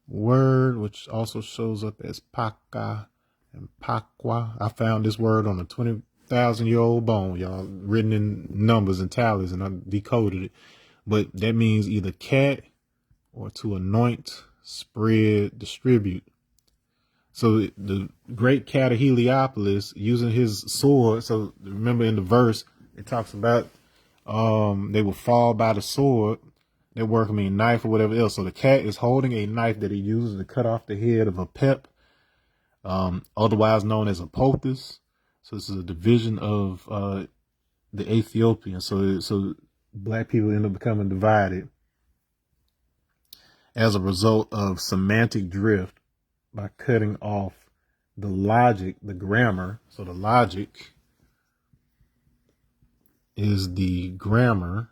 word, which also shows up as Paka and Pakwa. I found this word on a 20,000-year-old bone, y'all, written in numbers and tallies, and I decoded it. But that means either cat or to anoint, spread, distribute. So the great cat of Heliopolis using his sword. So remember in the verse, it talks about they will fall by the sword. That word can mean knife or whatever else. So the cat is holding a knife that he uses to cut off the head of a pep. Otherwise known as a pothos. So this is a division of the Ethiopian. So black people end up becoming divided as a result of semantic drift by cutting off the logic, the grammar. So the logic is the grammar.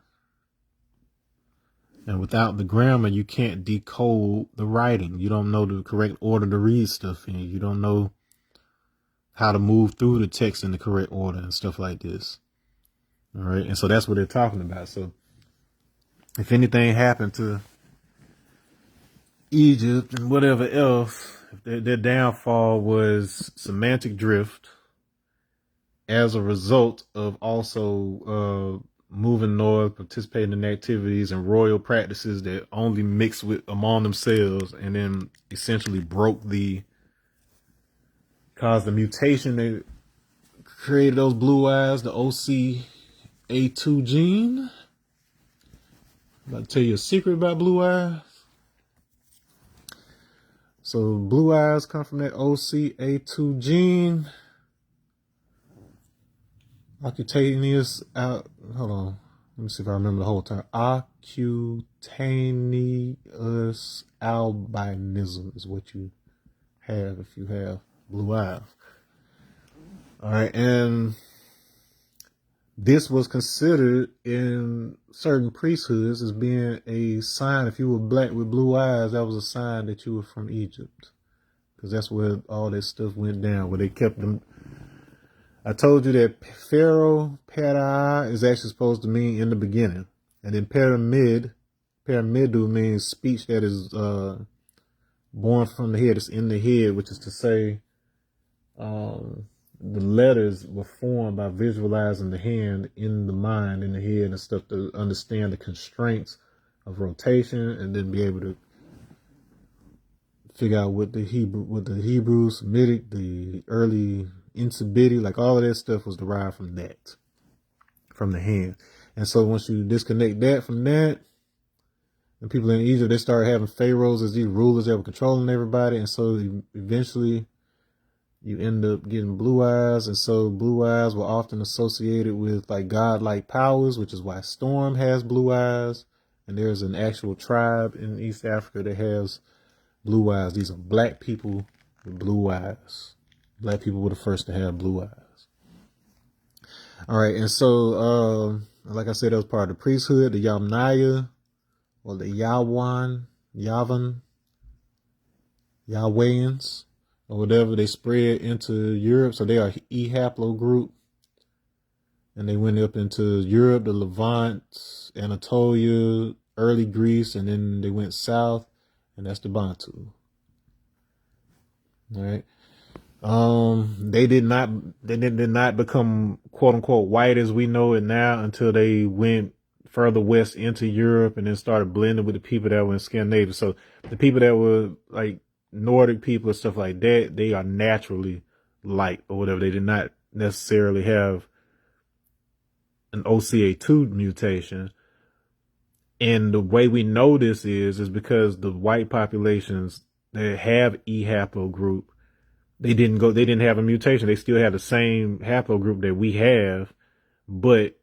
And without the grammar, you can't decode the writing. You don't know the correct order to read stuff in. You don't know how to move through the text in the correct order and stuff like this. All right. And so that's what they're talking about. So if anything happened to Egypt and whatever else, their downfall was semantic drift as a result of also moving north, participating in activities and royal practices that only mixed with among themselves, and then essentially caused the mutation that created those blue eyes, the OCA2 gene. I'm about to tell you a secret about blue eyes. So blue eyes come from that OCA2 gene. Ocutaneous out. Hold on. Let me see if I remember the whole term. Ocutaneous albinism is what you have if you have blue eyes. All right, and this was considered in certain priesthoods as being a sign. If you were black with blue eyes, that was a sign that you were from Egypt, because that's where all that stuff went down, where they kept them. I told you that Pharaoh, Para, is actually supposed to mean in the beginning. And then Pyramid, Pyramidu means speech that is born from the head. It's in the head, which is to say the letters were formed by visualizing the hand in the mind, in the head and stuff, to understand the constraints of rotation and then be able to figure out what the Hebrew, Semitic, the early Insibidi, like all of that stuff was derived from that, from the hand. And so once you disconnect that from that, the people in Egypt, they started having pharaohs as these rulers that were controlling everybody. And so eventually you end up getting blue eyes. And so blue eyes were often associated with like godlike powers, which is why Storm has blue eyes. And there's an actual tribe in East Africa that has blue eyes. These are black people with blue eyes. Black people were the first to have blue eyes. All right, and so, like I said, that was part of the priesthood, the Yamnaya, or the Yahwehans, or whatever. They spread into Europe, so they are E haplogroup, and they went up into Europe, the Levant, Anatolia, early Greece, and then they went south, and that's the Bantu. All right. They did not become quote unquote white as we know it now until they went further west into Europe and then started blending with the people that were in Scandinavia. So the people that were like Nordic people and stuff like that, they are naturally light or whatever. They did not necessarily have an OCA2 mutation. And the way we know this is because the white populations that have E haplogroup, they didn't have a mutation. They still have the same haplogroup that we have, but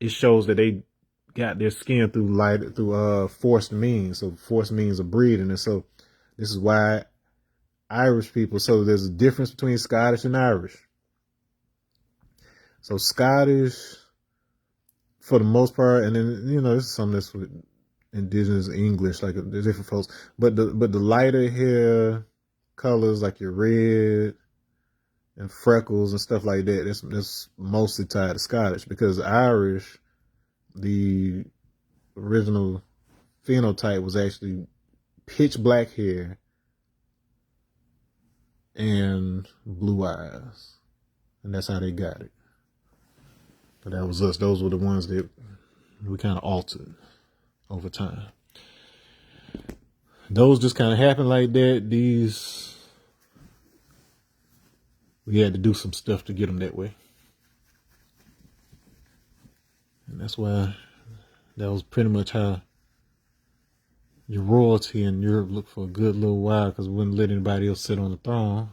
it shows that they got their skin through forced means. So forced means of breeding. And so this is why Irish people, so there's a difference between Scottish and Irish. So Scottish, for the most part, and then, you know, this is something that's with indigenous English, like there's different folks, but the lighter hair colors, like your red and freckles and stuff like that, that's mostly tied to Scottish, because Irish, the original phenotype was actually pitch black hair and blue eyes, and that's how they got it. But that was us. Those were the ones that we kind of altered over time. Those just kind of happened like that. We had to do some stuff to get them that way. And that's why that was pretty much how your royalty in Europe looked for a good little while, because we wouldn't let anybody else sit on the throne.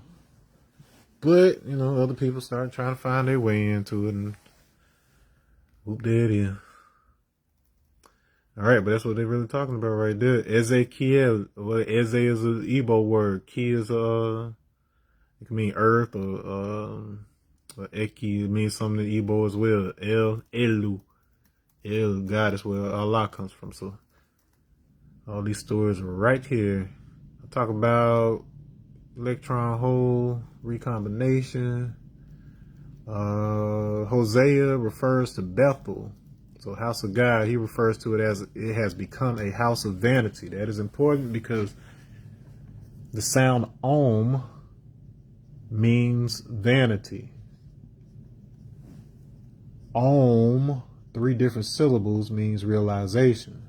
But, you know, other people started trying to find their way into it, and whoop, there it is. All right, but that's what they're really talking about right there. Ezekiel. Well, Eze is an Igbo word. Ki is it can mean earth, or Eki means something in Igbo as well. Elu. El, God is where Allah comes from. So all these stories are right here. I talk about electron hole recombination. Hosea refers to Bethel. So house of God, he refers to it as it has become a house of vanity. That is important because the sound Om means vanity. Om, 3 different syllables, means realization.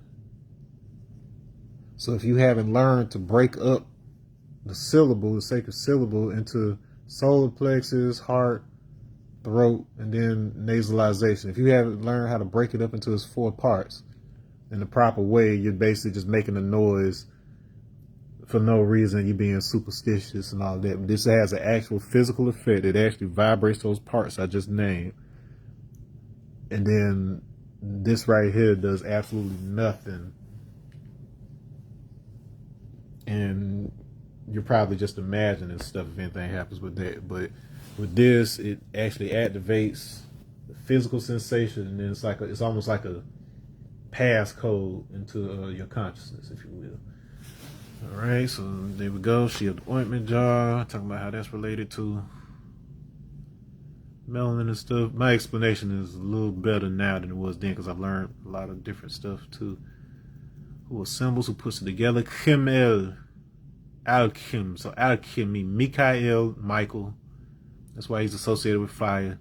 So if you haven't learned to break up the syllable, the sacred syllable, into solar plexus, heart, throat, and then nasalization, if you haven't learned how to break it up into its 4 parts in the proper way, you're basically just making a noise for no reason. You're being superstitious and all that. But this has an actual physical effect. It actually vibrates those parts I just named. And then this right here does absolutely nothing. And you're probably just imagining stuff if anything happens with that. But with this, it actually activates the physical sensation, and then it's almost like a passcode into your consciousness, if you will. All right, so there we go. Shield ointment jar, talking about how that's related to melanin and stuff. My explanation is a little better now than it was then, because I've learned a lot of different stuff too. Who are symbols? Who puts it together? Chemel, alchem. So alchemy, Mikael, Michael. That's why he's associated with fire.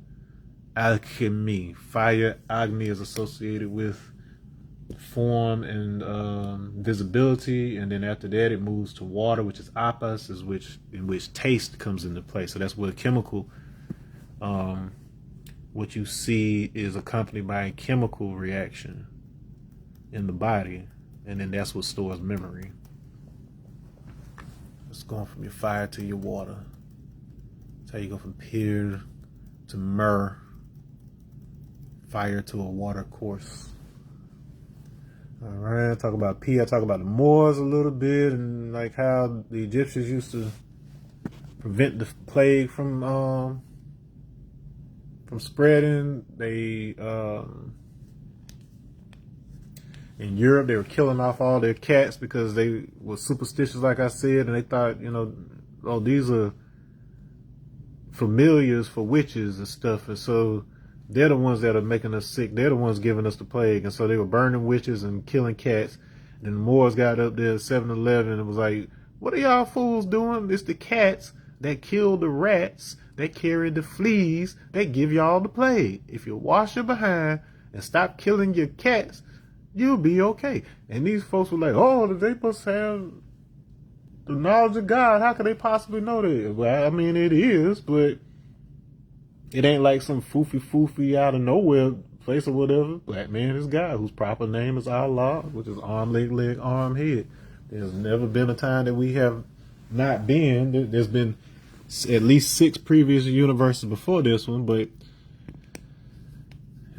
Alchemy, fire. Agni is associated with form and visibility, and then after that it moves to water, which is apas, in which taste comes into play. So that's where chemical, what you see is accompanied by a chemical reaction in the body, and then that's what stores memory. It's going from your fire to your water. That's how you go from pier to myrrh, fire to a water course. All right, I talk about P. I talk about the Moors a little bit, and like how the Egyptians used to prevent the plague from spreading. They in Europe, they were killing off all their cats because they were superstitious, like I said, and they thought, you know, oh, these are familiars for witches and stuff, and so they're the ones that are making us sick. They're the ones giving us the plague, and so they were burning witches and killing cats. And then the Moors got up there at 7-Eleven and it was like, what are y'all fools doing? It's the cats that kill the rats, that carry the fleas, that give y'all the plague. If you wash your behind and stop killing your cats, you'll be okay. And these folks were like, oh, they must have the knowledge of God. How could they possibly know that? Well, I mean, it is, but it ain't like some foofy out of nowhere place or whatever. Black man is God, whose proper name is Allah, which is arm, leg, arm, head. There's never been a time that we have not been. There's been at least 6 previous universes before this one, but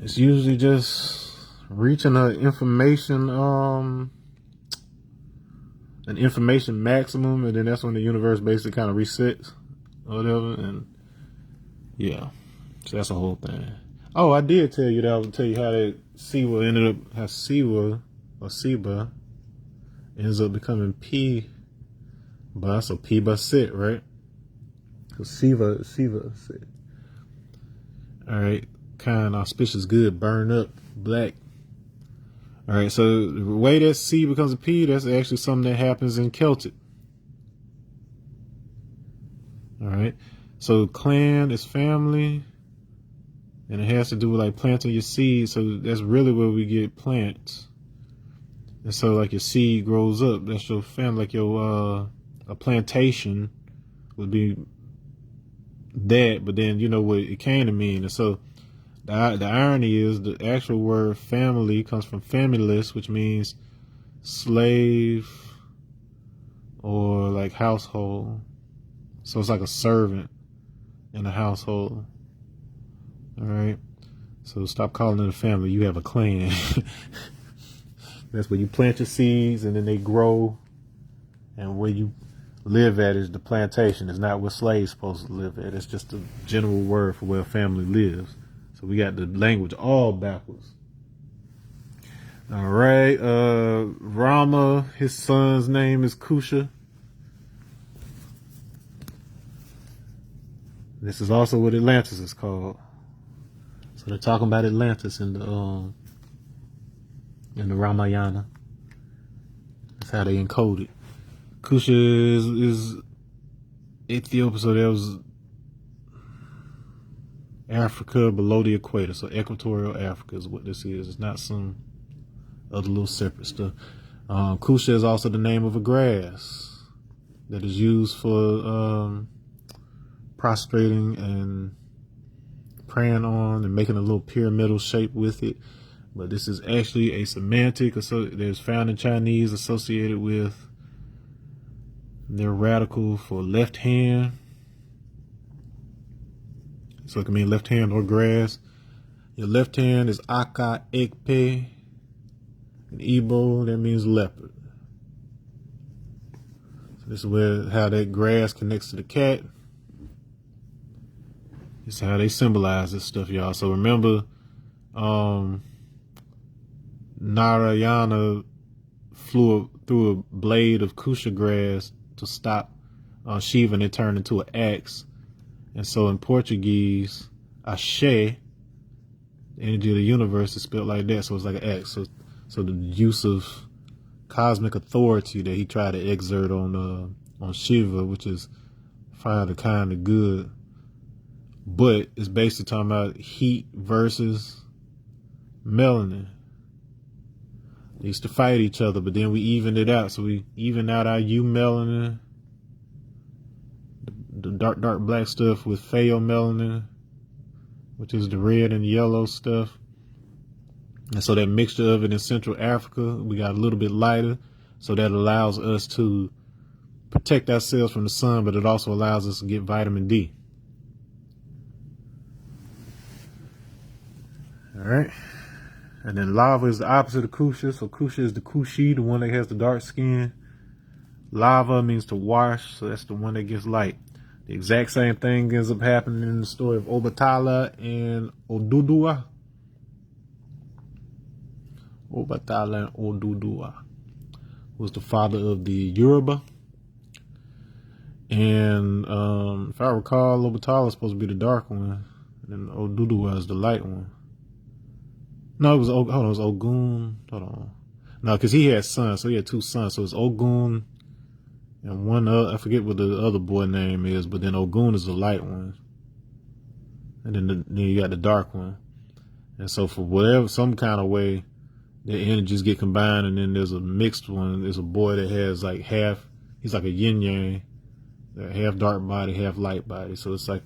it's usually just reaching an information maximum, and then that's when the universe basically kind of resets or whatever. And yeah, so that's the whole thing. Oh, I did tell you that. I was tell you how that Siwa ended up, how Siwa or Siba ends up becoming P ba, so P ba sit, right? So Siva sit. All right, kind, auspicious, good, burn up, black. All right, so the way that C becomes a P, that's actually something that happens in Celtic. All right, so clan is family, and it has to do with like planting your seed. So that's really where we get plants. And so like your seed grows up. That's your family. Like your a plantation would be that, but then you know what it came to mean. And so the irony is the actual word family comes from familus, which means slave or like household. So it's like a servant in a household. All right. So stop calling it a family. You have a clan. That's where you plant your seeds and then they grow. And where you live at is the plantation. It's not where slaves supposed to live at. It's just a general word for where a family lives. So we got the language all backwards. All right. Rama, his son's name is Kusha. This is also what Atlantis is called. So they're talking about Atlantis in the Ramayana. That's how they encode it. Kusha is Ethiopia, so there was Africa below the equator. So equatorial Africa is what this is. It's not some other little separate stuff. Kusha is also the name of a grass that is used for prostrating and praying on and making a little pyramidal shape with it. But this is actually a semantic that's found in Chinese associated with their radical for left hand. So it can mean left hand or grass. Your left hand is Aka Ekpe. In Igbo, that means leopard. So this is how that grass connects to the cat. This is how they symbolize this stuff, y'all. So remember, Narayana flew through a blade of Kusha grass to stop Shiva, and it turned into an axe. And so in Portuguese, Ashe, the energy of the universe, is spelled like that. So it's like an axe. So the use of cosmic authority that he tried to exert on Shiva, which is fire, the kind of good, but it's basically talking about heat versus melanin. They used to fight each other, but then we evened it out. So we evened out our eumelanin, the dark black stuff, with pheomelanin, which is the red and yellow stuff. And so that mixture of it in Central Africa, we got a little bit lighter. So that allows us to protect ourselves from the sun, but it also allows us to get vitamin D. All right. And then lava is the opposite of Kusha. So Kusha is the Kushi, the one that has the dark skin. Lava means to wash, so that's the one that gets light. The exact same thing ends up happening in the story of Obatala and Oduduwa. Obatala and Oduduwa was the father of the Yoruba. And if I recall, Obatala is supposed to be the dark one. And then Oduduwa is the light one. No, it was it was Ogun. Hold on. No, because he had sons, so he had two sons. So it's Ogun and one other, I forget what the other boy name is, but then Ogun is the light one. And then you got the dark one. And so for whatever, some kind of way, the energies get combined, and then there's a mixed one. There's a boy that has like half, he's like a yin yang, half dark body, half light body. So it's like,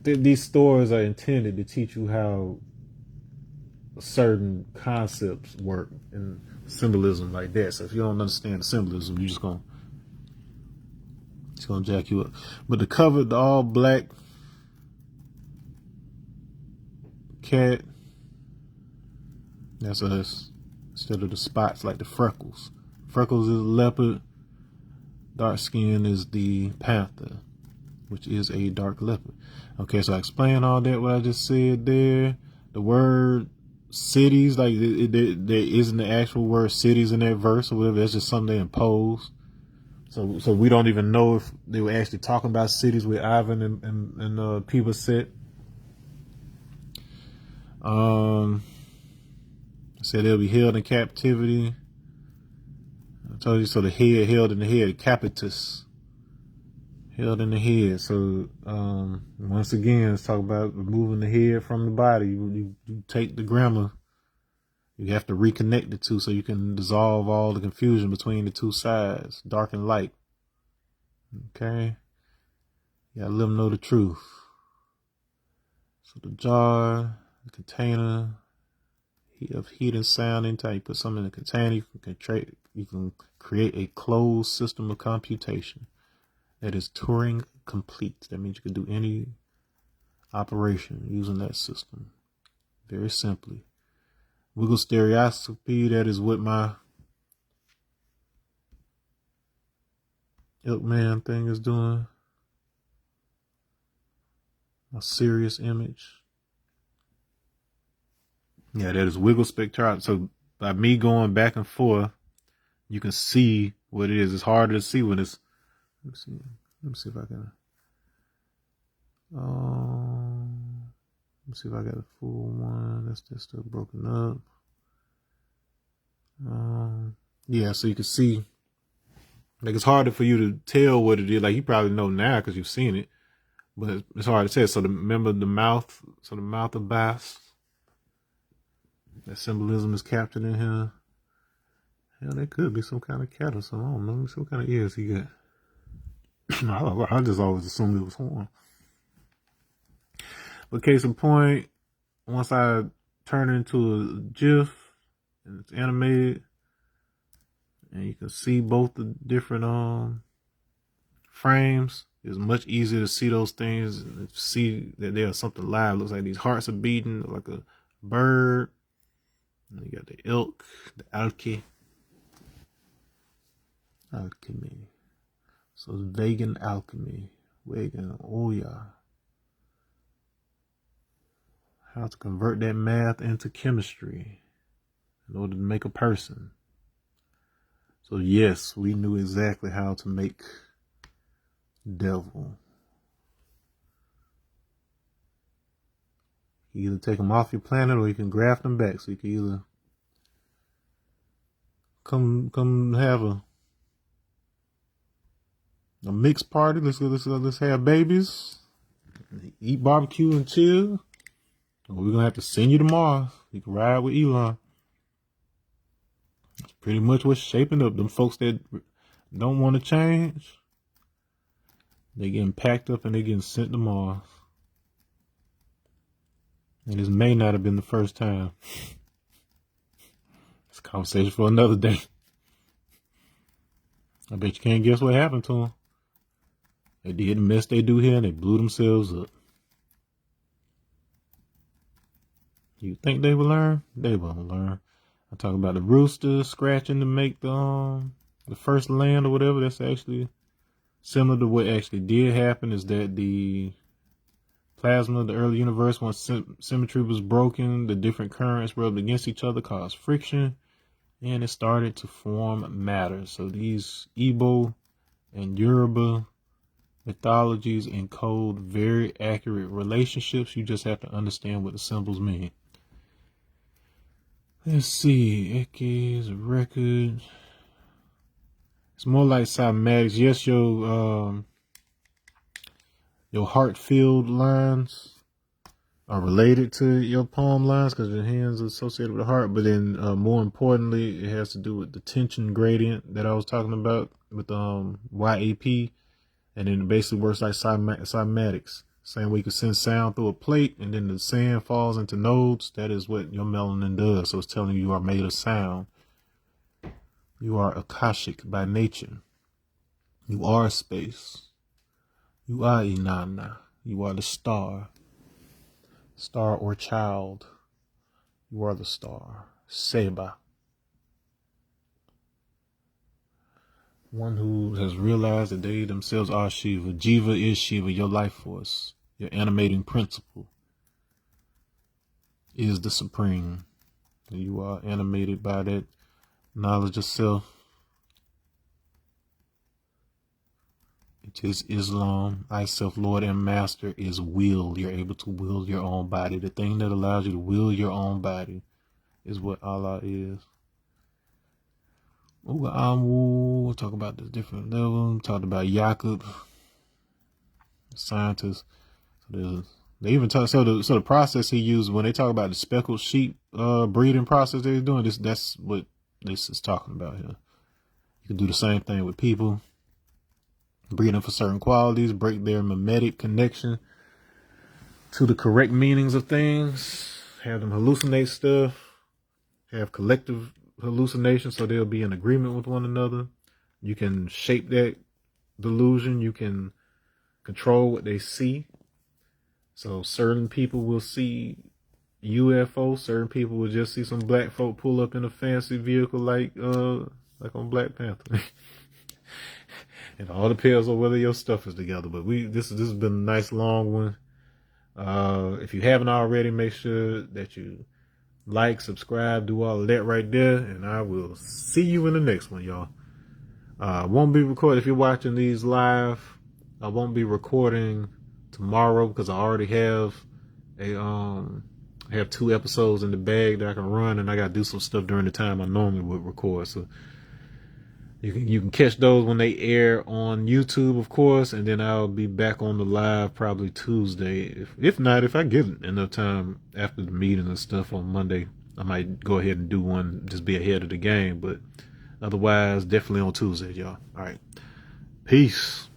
these stories are intended to teach you how certain concepts work and symbolism like that. So if you don't understand the symbolism, you're just gonna jack you up. But the cover, the all black cat, that's us. Instead of the spots like the freckles. Freckles is a leopard. Dark skin is the panther, which is a dark leopard. Okay, so I explained all that, what I just said there. The word cities, like there isn't the actual word cities in that verse or whatever. That's just something they impose. So we don't even know if they were actually talking about cities with Ivan and people said. Said they'll be held in captivity. I told you, so the head, held in the head, capitis, held in the head. So once again, let's talk about removing the head from the body. You take the grammar, you have to reconnect the two so you can dissolve all the confusion between the two sides, dark and light. Okay? You gotta let them know the truth. So the jar, the container of heat and sound, anytime you put something in a container, you can create a closed system of computation that is Turing complete. That means you can do any operation using that system very simply. Wiggle stereoscopy, that is what my Ilkman thing is doing. A serious image. Yeah, that is wiggle spectrometry. So by me going back and forth, you can see what it is. It's harder to see when it's. Let me see if I can. Let me see if I got a full one. That's just still broken up. Yeah, so you can see. Like, it's harder for you to tell what it is. Like, you probably know now because you've seen it, but it's hard to tell. So remember the mouth. So the mouth of Bass. That symbolism is captured in here. Hell, that could be some kind of cat or something. I don't know. Let me see what kind of ears he got. I just always assumed it was horn. But case in point, once I turn it into a GIF and it's animated, and you can see both the different frames, it's much easier to see those things and see that there's something live. It looks like these hearts are beating, like a bird. And you got the elk, the alchemy. So it's vegan alchemy. Vegan, oh yeah. How to convert that math into chemistry in order to make a person. So yes, we knew exactly how to make devil. You either take them off your planet or you can graft them back. So you can either come have a mixed party. Let's have babies, eat barbecue and chill. Or we're gonna have to send you to Mars. You can ride with Elon. That's pretty much what's shaping up. Them folks that don't want to change, they getting packed up and they getting sent to Mars. And this may not have been the first time. It's a conversation for another day. I bet you can't guess what happened to them. They did the mess they do here and they blew themselves up. You think they will learn? They won't learn. I talk about the rooster scratching to make the first land or whatever. That's actually similar to what actually did happen. Is that the plasma of the early universe, once symmetry was broken, the different currents rubbed against each other, caused friction, and it started to form matter. So these Igbo and Yoruba mythologies encode very accurate relationships. You just have to understand what the symbols mean. Let's see. Eke is a record. It's more like cymatics. Yes, your heart-filled lines are related to your palm lines because your hands are associated with the heart. But then more importantly, it has to do with the tension gradient that I was talking about with YAP. And then it basically works like cymatics. Same way you can send sound through a plate and then the sand falls into nodes. That is what your melanin does. So it's telling you are made of sound. You are Akashic by nature. You are space. You are Inanna. You are the star. Star or child. You are the star. Seba. One who has realized that they themselves are Shiva. Jiva is Shiva, your life force. Your animating principle is the supreme. You are animated by that knowledge of self. It is Islam. I, self, Lord and Master, is will. You're able to will your own body. The thing that allows you to will your own body is what Allah is. We'll talk about the different levels. Talked about Yaqub, scientists. So they even talk. So the process he used when they talk about the speckled sheep breeding process they're doing. That's what this is talking about here. You can do the same thing with people. Breed them for certain qualities. Break their mimetic connection to the correct meanings of things. Have them hallucinate stuff. Have collective hallucinations so they'll be in agreement with one another. You can shape that delusion. You can control what they see. So certain people will see UFO. Certain people will just see some black folk pull up in a fancy vehicle like on Black Panther. It all depends on whether your stuff is together. But this has been a nice long one. If you haven't already, make sure that you like, subscribe, do all of that right there, and I will see you in the next one, y'all. Won't be recording if you're watching these live. I won't be recording tomorrow because I already have I have 2 episodes in the bag that I can run, and I got to do some stuff during the time I normally would record. So you can catch those when they air on YouTube, of course, and then I'll be back on the live probably Tuesday. If not, if I get enough time after the meeting and stuff on Monday, I might go ahead and do one, just be ahead of the game. But otherwise, definitely on Tuesday, y'all. All right. Peace.